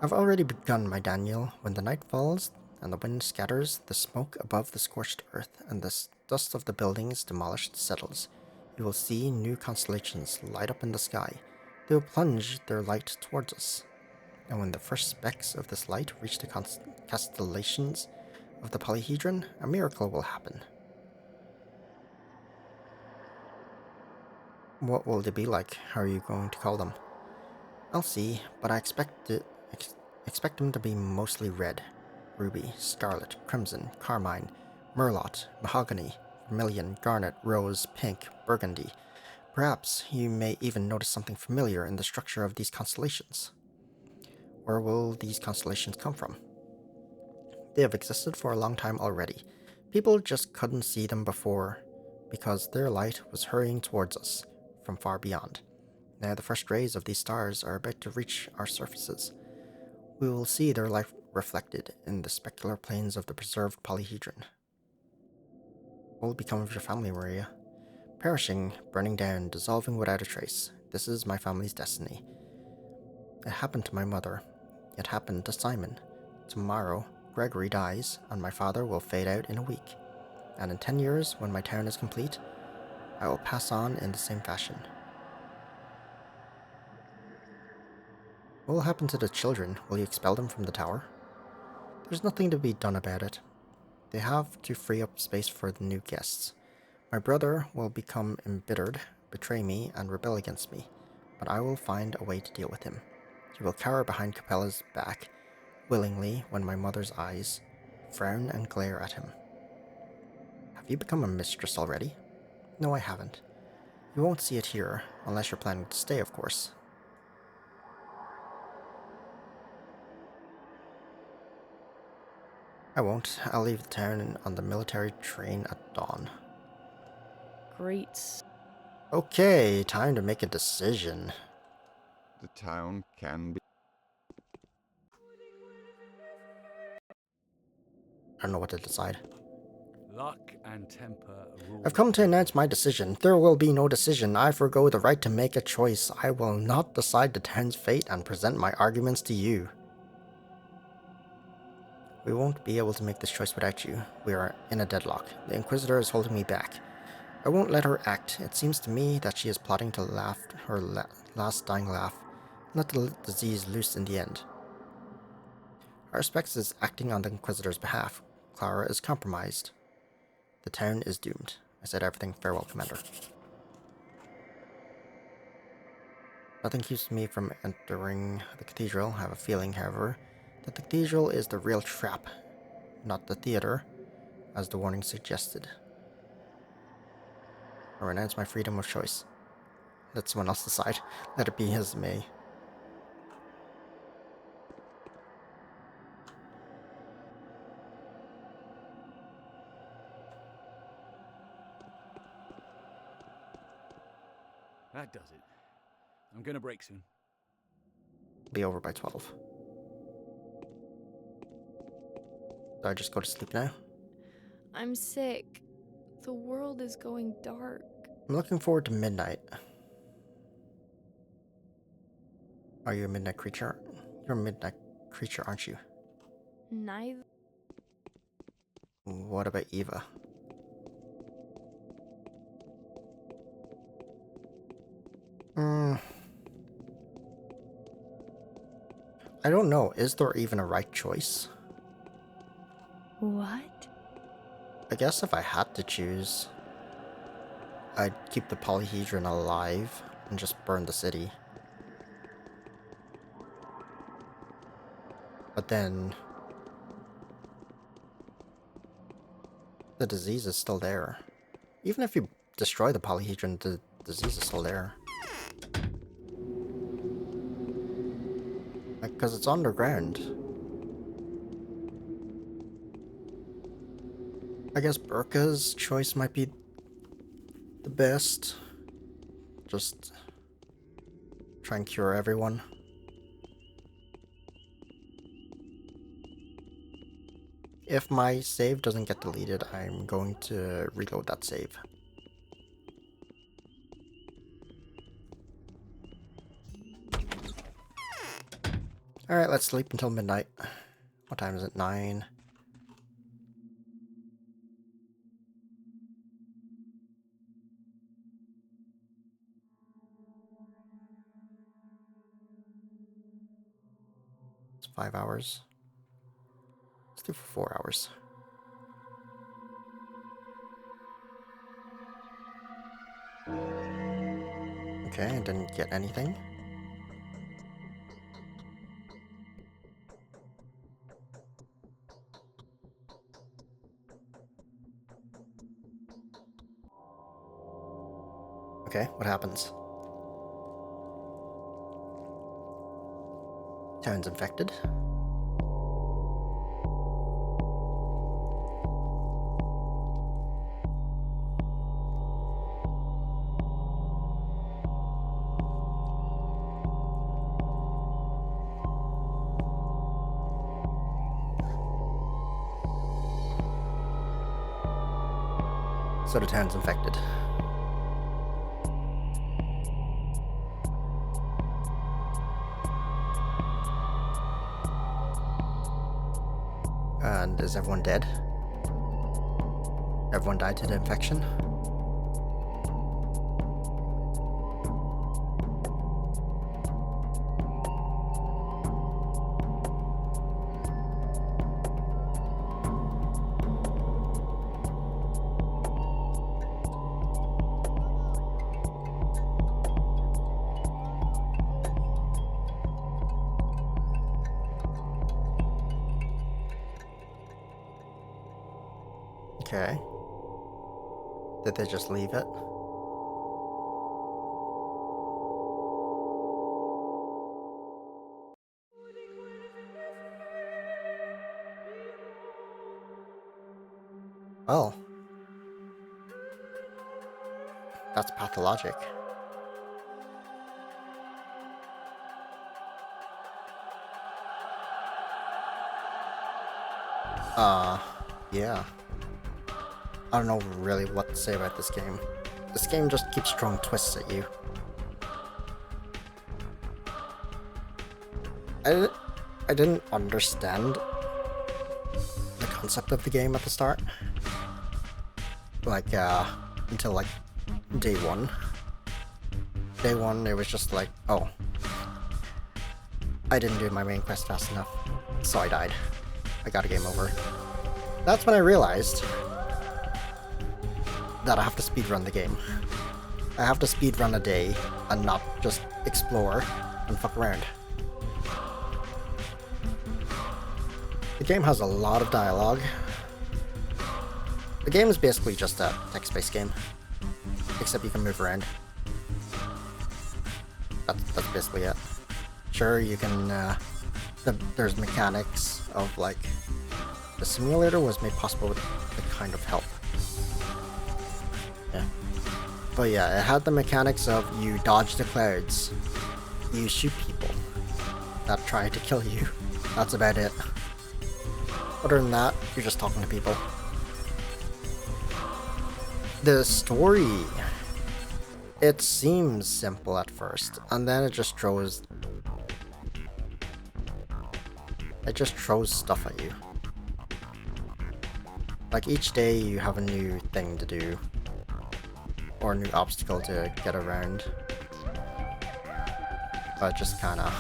I've already begun, my Daniel. When the night falls and the wind scatters the smoke above the scorched earth and the dust of the buildings demolished settles, you will see new constellations light up in the sky. They will plunge their light towards us. And when the first specks of this light reach the constellations of the polyhedron, a miracle will happen. What will they be like? How are you going to call them? I'll see, but I expect them to be mostly red. Ruby, scarlet, crimson, carmine, merlot, mahogany, vermilion, garnet, rose, pink, burgundy. Perhaps you may even notice something familiar in the structure of these constellations. Where will these constellations come from? They have existed for a long time already. People just couldn't see them before because their light was hurrying towards us from far beyond. Now the first rays of these stars are about to reach our surfaces. We will see their light reflected in the specular planes of the preserved polyhedron. What will become of your family, Maria? Perishing, burning down, dissolving without a trace. This is my family's destiny. It happened to my mother. It happened to Simon. Tomorrow, Gregory dies, and my father will fade out in a week. And in 10 years, when my town is complete, I will pass on in the same fashion. What will happen to the children? Will you expel them from the tower? There's nothing to be done about it. They have to free up space for the new guests. My brother will become embittered, betray me, and rebel against me, but I will find a way to deal with him. He will cower behind Capella's back, willingly, when my mother's eyes frown and glare at him. Have you become a mistress already? No, I haven't. You won't see it here, unless you're planning to stay, of course. I won't. I'll leave the town on the military train at dawn. Great. Okay, time to make a decision. The town can be. I don't know what to decide. Luck and temper rule. I've come to announce my decision. There will be no decision. I forgo the right to make a choice. I will not decide the town's fate and present my arguments to you. We won't be able to make this choice without you. We are in a deadlock. The Inquisitor is holding me back. I won't let her act. It seems to me that she is plotting to laugh her last dying laugh, and let the disease loose in the end. Arspex is acting on the Inquisitor's behalf. Clara is compromised. The town is doomed. I said everything. Farewell, Commander. Nothing keeps me from entering the cathedral. I have a feeling, however, that the cathedral is the real trap, not the theater, as the warning suggested. I renounce my freedom of choice. Let someone else decide. Let it be as may. That does it. I'm gonna break soon. Be over by 12. Do I just go to sleep now? I'm sick. The world is going dark. I'm looking forward to midnight. Are you a midnight creature? You're a midnight creature, aren't you? Neither. What about Eva? I don't know. Is there even a right choice? What? I guess if I had to choose, I'd keep the polyhedron alive and just burn the city. But then the disease is still there. Even if you destroy the polyhedron, the disease is still there. Like, because it's underground. I guess Burka's choice might be the best. Just try and cure everyone. If my save doesn't get deleted, I'm going to reload that save. Alright, let's sleep until midnight. What time is it? 9. It's 5 hours. Let's do for 4 hours. Okay, I didn't get anything. Okay, what happens? Town's infected. So the town's infected. And is everyone dead? Everyone died to the infection? Okay. Did they just leave it? Well. That's pathologic. Yeah. I don't know really what to say about this game. This game just keeps throwing twists at you. I didn't understand the concept of the game at the start. Like, until like day one. Day one, it was just like, oh, I didn't do my main quest fast enough, so I died. I got a game over. That's when I realized that I have to speedrun the game. I have to speedrun a day and not just explore and fuck around. The game has a lot of dialogue. The game is basically just a text-based game, except you can move around. That's basically it. Sure, you can, there's mechanics of, like, the simulator was made possible with the kind of help. Yeah. But yeah, it had the mechanics of you dodge the clouds, you shoot people, that try to kill you. That's about it. Other than that, you're just talking to people. The story, it seems simple at first, and then it just throws stuff at you. Like each day you have a new thing to do, or a new obstacle to get around. But just kinda...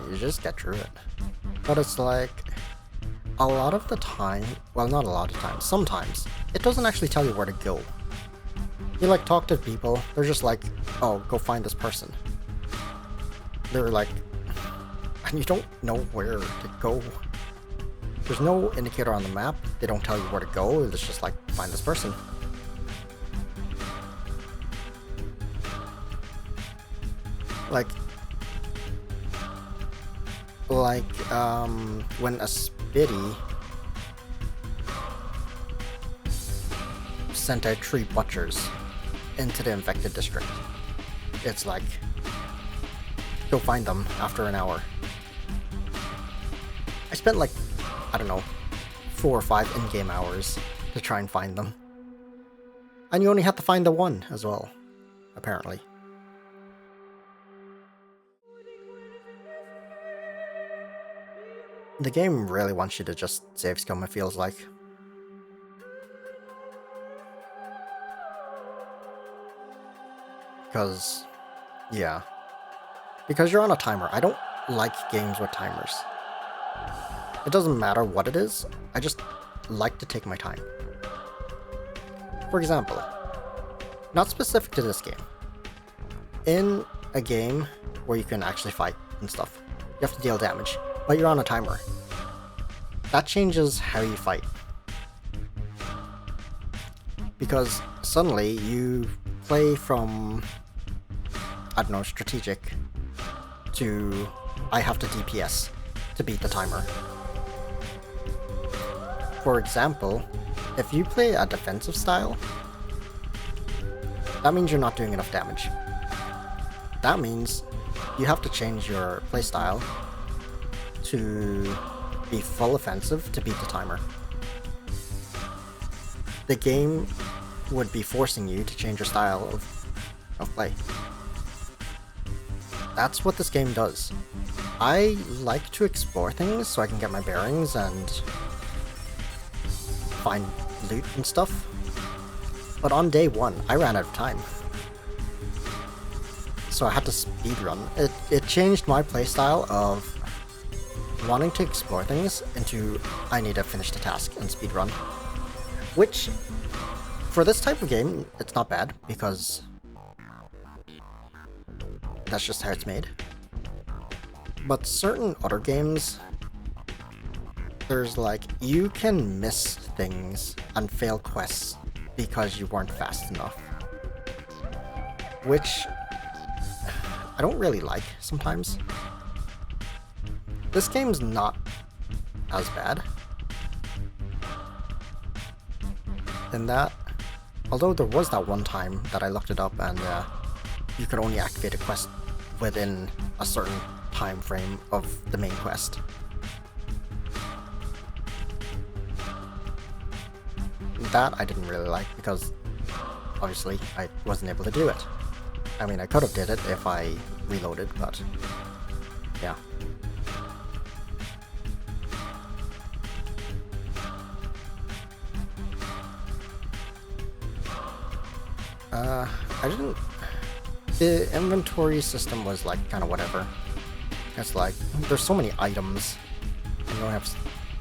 you just get through it. But it's like, a lot of the time, well, not a lot of times, sometimes, it doesn't actually tell you where to go. You like talk to people, they're just like, oh, go find this person. They're like, and you don't know where to go. There's no indicator on the map, they don't tell you where to go, it's just like, find this person. Like, when a Spitty sent out 3 butchers into the infected district. It's like, go find them after an hour. I spent like, I don't know, 4 or 5 in-game hours to try and find them. And you only had to find the one as well, apparently. The game really wants you to just save scum, it feels like. Because, yeah. Because you're on a timer. I don't like games with timers. It doesn't matter what it is, I just like to take my time. For example, not specific to this game. In a game where you can actually fight and stuff, you have to deal damage, but you're on a timer. That changes how you fight. Because suddenly you play from, I don't know, strategic to I have to DPS to beat the timer. For example, if you play a defensive style, that means you're not doing enough damage. That means you have to change your playstyle to be full offensive to beat the timer. The game would be forcing you to change your style of play. That's what this game does. I like to explore things so I can get my bearings and find loot and stuff. But on day 1, I ran out of time. So I had to speedrun. It changed my playstyle of wanting to explore things into I need to finish the task and speedrun. Which, for this type of game, it's not bad, because that's just how it's made. But certain other games, there's like, you can miss things and fail quests because you weren't fast enough. Which I don't really like sometimes. This game's not as bad in that, although there was that one time that I looked it up and you could only activate a quest within a certain time frame of the main quest. That I didn't really like because obviously I wasn't able to do it. I mean, I could have did it if I reloaded, but yeah. I didn't... The inventory system was like kind of whatever. It's like, there's so many items, and you don't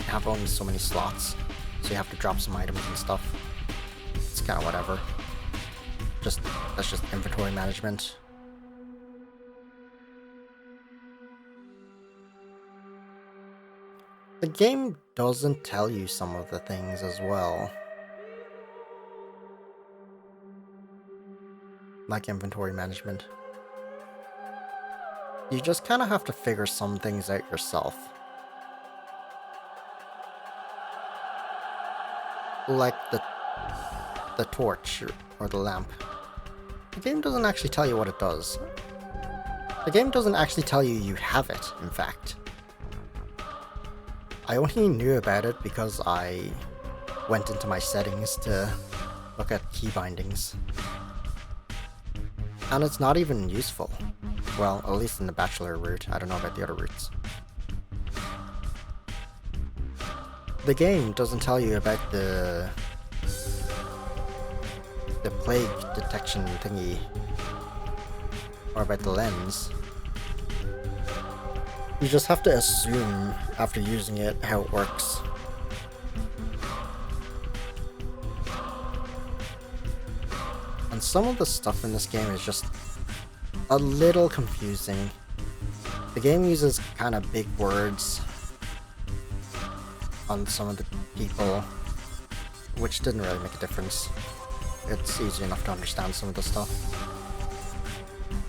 have only so many slots, so you have to drop some items and stuff. It's kind of whatever. That's just inventory management. The game doesn't tell you some of the things as well. Like inventory management. You just kind of have to figure some things out yourself. Like the torch. or the lamp. The game doesn't actually tell you what it does. The game doesn't actually tell you you have it, in fact. I only knew about it because I went into my settings to look at key bindings. And it's not even useful. Well, at least in the Bachelor route. I don't know about the other routes. The game doesn't tell you about the plague detection thingy, or about the lens. You just have to assume after using it how it works. And some of the stuff in this game is just a little confusing. The game uses kind of big words on some of the people, which didn't really make a difference. It's easy enough to understand some of the stuff.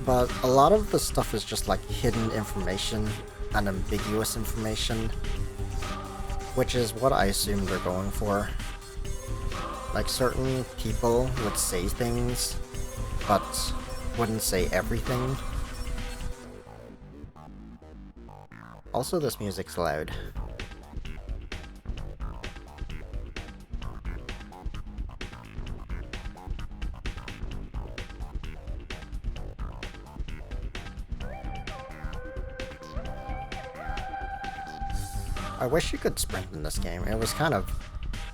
But a lot of the stuff is just like hidden information and ambiguous information, which is what I assume they're going for. Like, certain people would say things, but wouldn't say everything. Also, this music's loud. I wish you could sprint in this game. It was kind of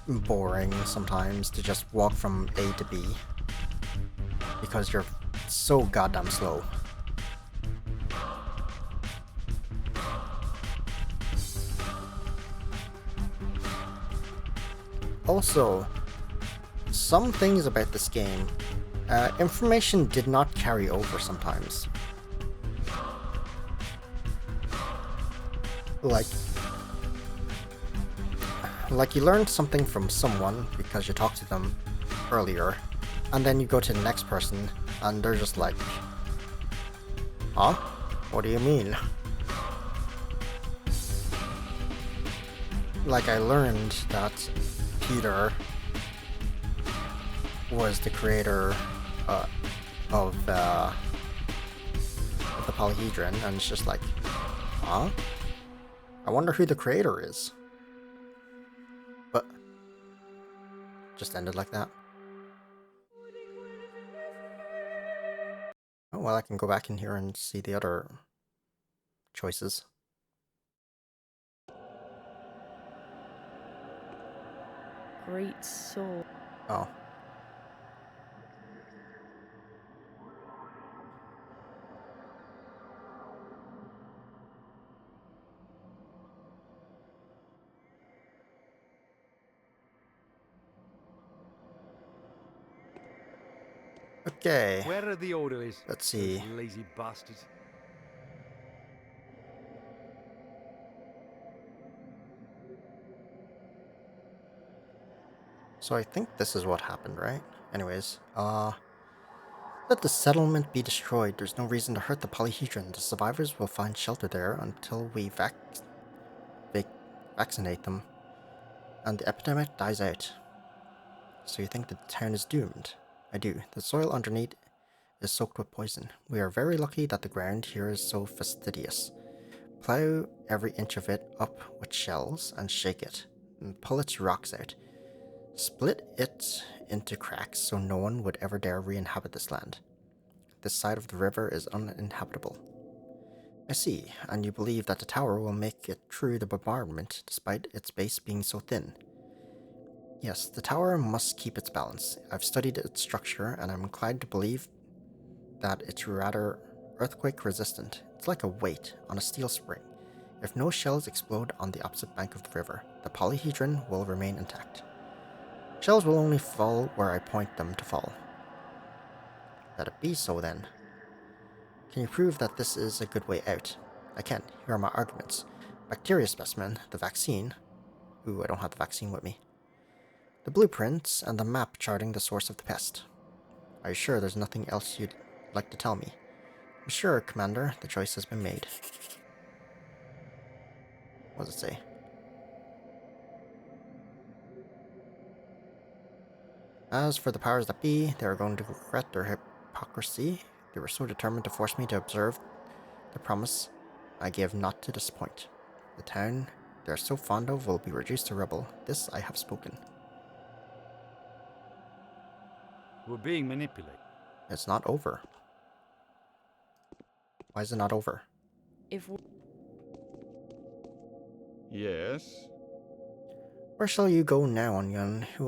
boring sometimes to just walk from A to B because you're so goddamn slow. Also, some things about this game, information did not carry over sometimes. Like you learned something from someone because you talked to them earlier, and then you go to the next person and they're just like, huh? What do you mean? Like, I learned that Peter was the creator of the polyhedron, and it's just like, huh? I wonder who the creator is. But just ended like that. Oh well, I can go back in here and see the other choices. Great soul. Oh. Okay. Where are the orderlies? Let's see. Those lazy bastards. So I think this is what happened, right? Anyways, let the settlement be destroyed. There's no reason to hurt the polyhedron. The survivors will find shelter there until we vaccinate them, and the epidemic dies out. So you think that the town is doomed? I do. The soil underneath is soaked with poison. We are very lucky that the ground here is so fastidious. Plow every inch of it up with shells and shake it, and pull its rocks out. Split it into cracks so no one would ever dare re-inhabit this land. This side of the river is uninhabitable. I see, and you believe that the tower will make it through the bombardment despite its base being so thin. Yes, the tower must keep its balance. I've studied its structure, and I'm inclined to believe that it's rather earthquake resistant. It's like a weight on a steel spring. If no shells explode on the opposite bank of the river, the polyhedron will remain intact. Shells will only fall where I point them to fall. Let it be so then. Can you prove that this is a good way out? I can. Here are my arguments. Bacteria specimen, the vaccine. Ooh, I don't have the vaccine with me. The blueprints, and the map charting the source of the pest. Are you sure there's nothing else you'd like to tell me? I'm sure, Commander, the choice has been made. What does it say? As for the powers that be, they are going to regret their hypocrisy. They were so determined to force me to observe the promise I gave not to disappoint. The town they are so fond of will be reduced to rubble. This I have spoken. We're being manipulated. It's not over. Why is it not over? If Yes? Where shall you go now, Onion? Who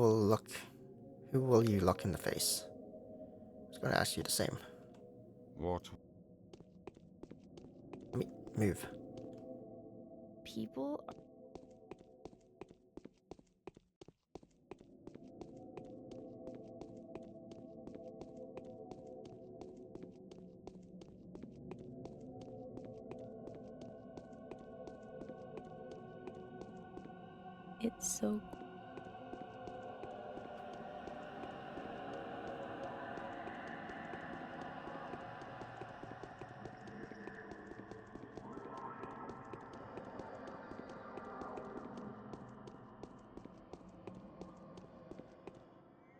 will you look in the face? I was going to ask you the same. What? Let me move. People It's so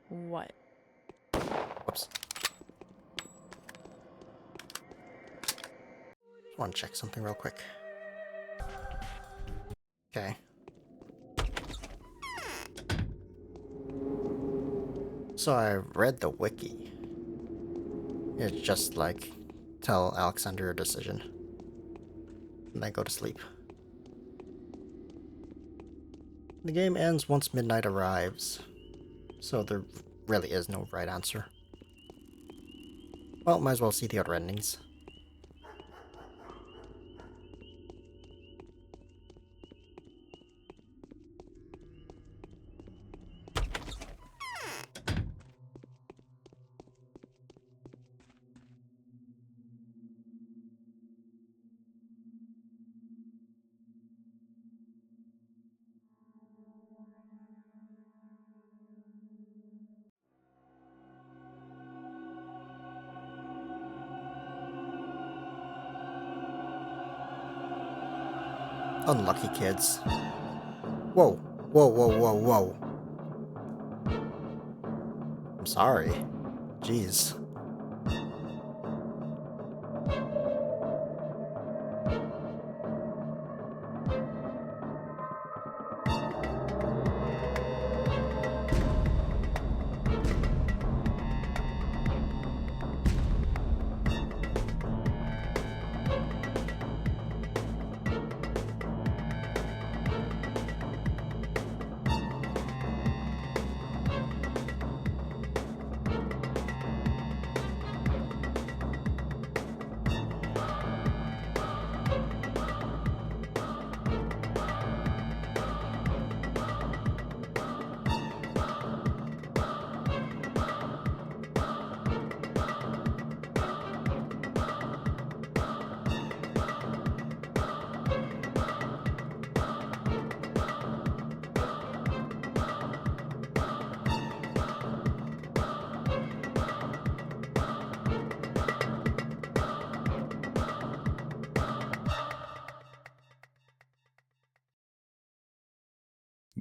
what? Whoops. I want to check something real quick. Okay. So I read the wiki. It's just like, tell Alexander your decision. And then go to sleep. The game ends once midnight arrives. So there really is no right answer. Well, might as well see the other endings. Unlucky kids. Whoa. Whoa, whoa, whoa, whoa. I'm sorry. Jeez.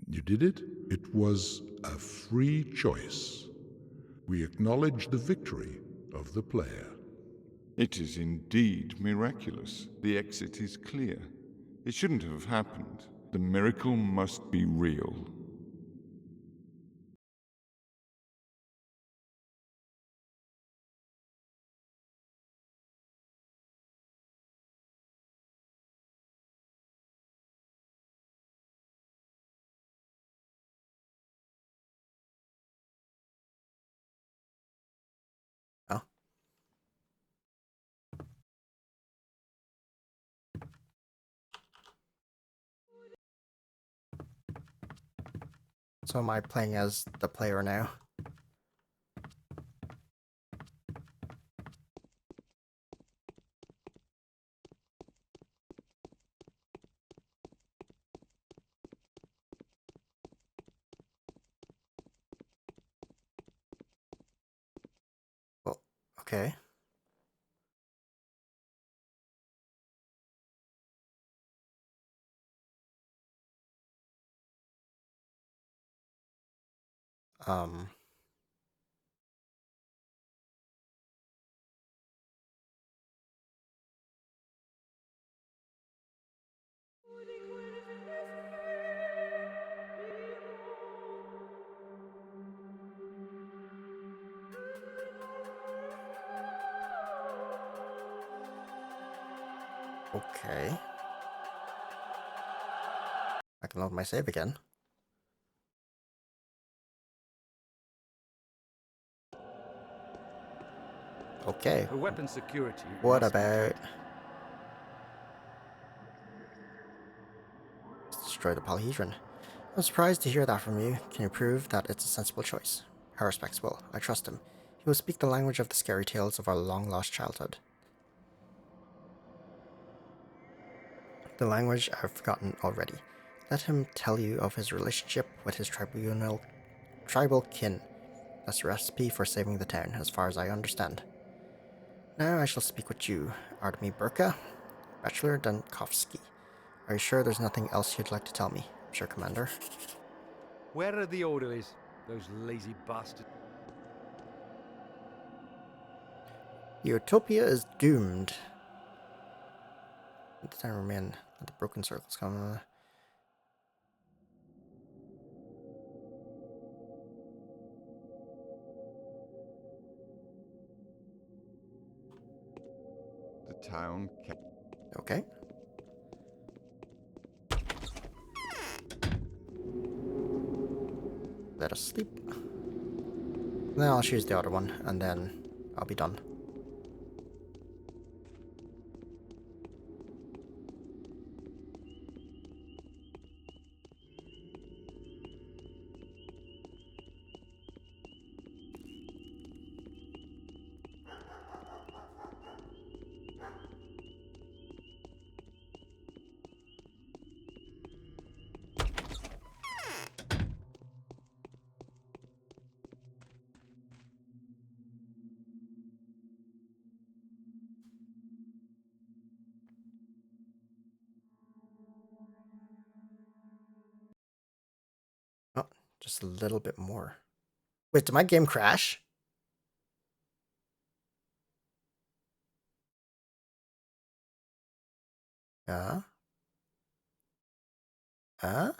You did it? It was a free choice. We acknowledge the victory of the player. It is indeed miraculous. The exit is clear. It shouldn't have happened. The miracle must be real. Oh. So am I playing as the player now? Well, okay. Um... Okay. I can load my save again. Okay. For weapon security, What must be about... tight. Destroy the polyhedron. I'm surprised to hear that from you. Can you prove that it's a sensible choice? I respect Will. I trust him. He will speak the language of the scary tales of our long-lost childhood. The language I've forgotten already. Let him tell you of his relationship with his tribal kin. That's the recipe for saving the town, as far as I understand. Now I shall speak with you, Artemy Burka, Bachelor Dunkovsky. Are you sure there's nothing else you'd like to tell me? Sure, Commander. Where are the orderlies? Those lazy bastards. Utopia is doomed. Let the town remain. Let the broken circles come. The town can... Okay. Let us sleep. Then I'll choose the other one, and then I'll be done. Oh, just a little bit more. Wait, did my game crash? Uh? Uh?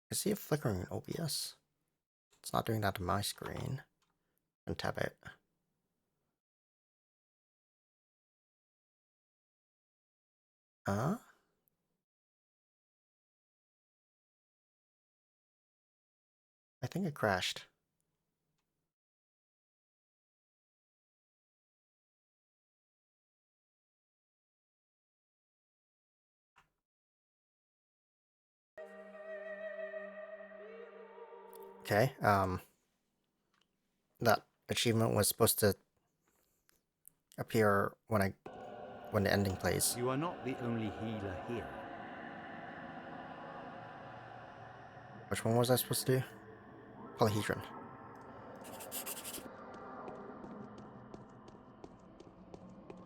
I see it flickering in OBS. It's not doing that to my screen. And tab out. I think it crashed. Okay, that achievement was supposed to appear when the ending plays. You are not the only healer here. Which one was I supposed to do? Polyhedron.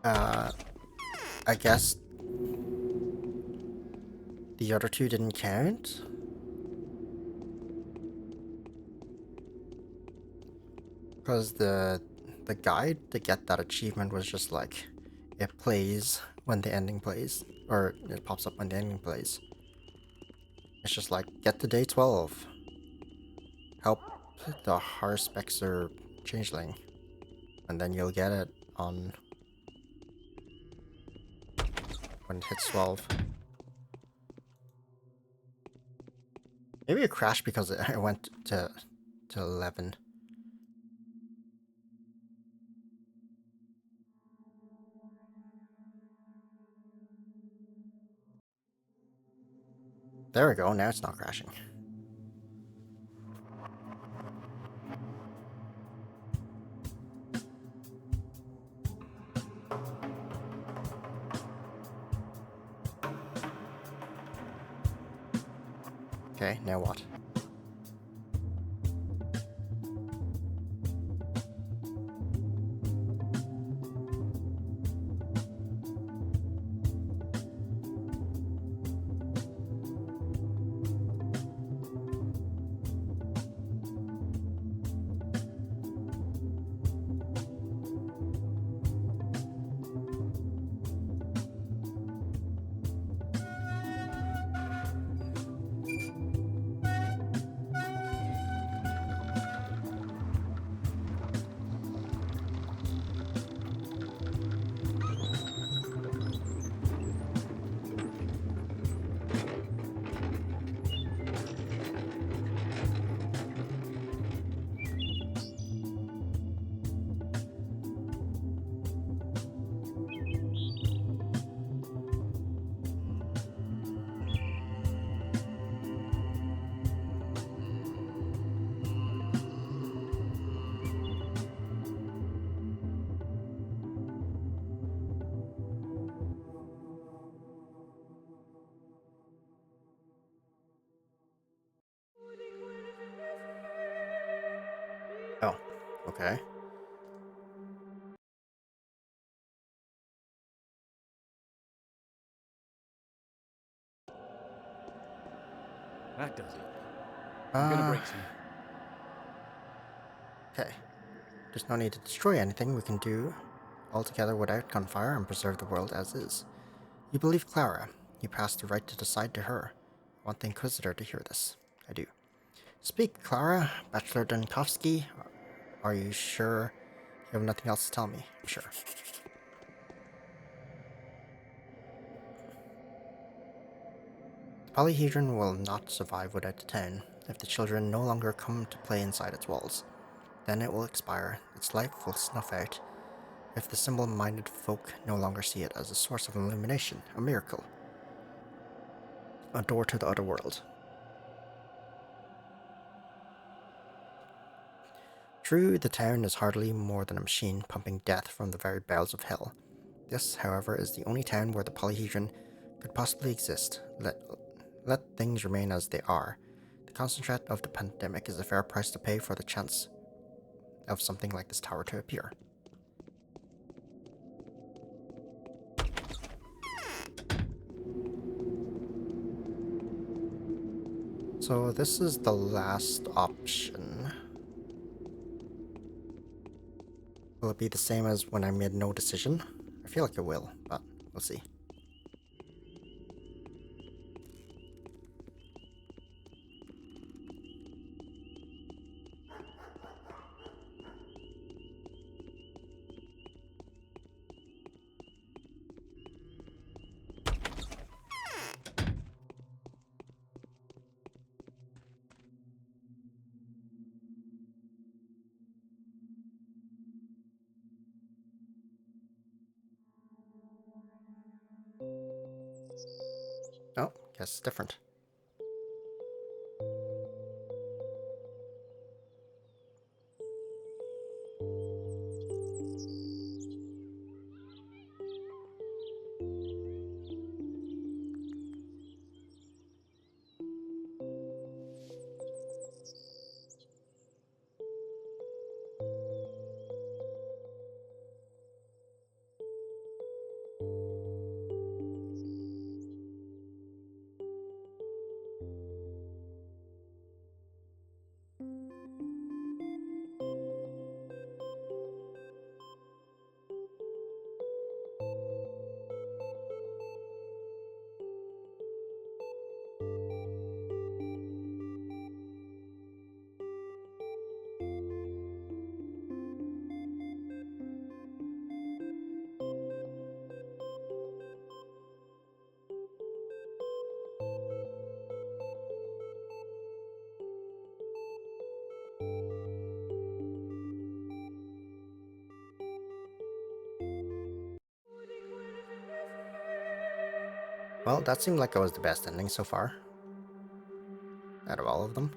I guess the other two didn't count? Because the guide to get that achievement was just like, it plays when the ending plays. Or it pops up when the ending plays. It's just like, get to day 12. Help the Harspexer changeling. And then you'll get it on when it hits 12. Maybe it crashed because it went to 11. There we go, now it's not crashing. Okay, now what? Okay. That does it. I'm gonna break some. Okay. There's no need to destroy anything. We can do all together without gunfire and preserve the world as is. You believe Clara. You pass the right to decide to her. I want the Inquisitor to hear this. I do. Speak, Clara. Bachelor Dunkovsky. Are you sure you have nothing else to tell me? I'm sure. The polyhedron will not survive without the town. If the children no longer come to play inside its walls, then it will expire. Its life will snuff out. If the simple-minded folk no longer see it as a source of illumination, a miracle, a door to the other world. True, the town is hardly more than a machine pumping death from the very bowels of hell. This, however, is the only town where the polyhedron could possibly exist. Let things remain as they are. The concentrate of the pandemic is a fair price to pay for the chance of something like this tower to appear. So this is the last option. Will it be the same as when I made no decision? I feel like it will, but we'll see. Oh, guess it's different. Well, that seemed like it was the best ending so far. Out of all of them.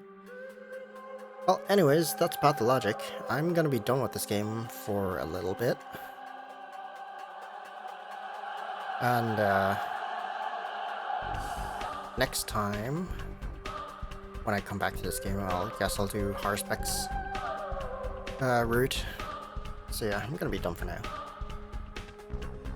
Well, anyways, that's Pathologic. I'm gonna be done with this game for a little bit. And, next time, when I come back to this game, I'll do Harspec's route. So yeah, I'm gonna be done for now.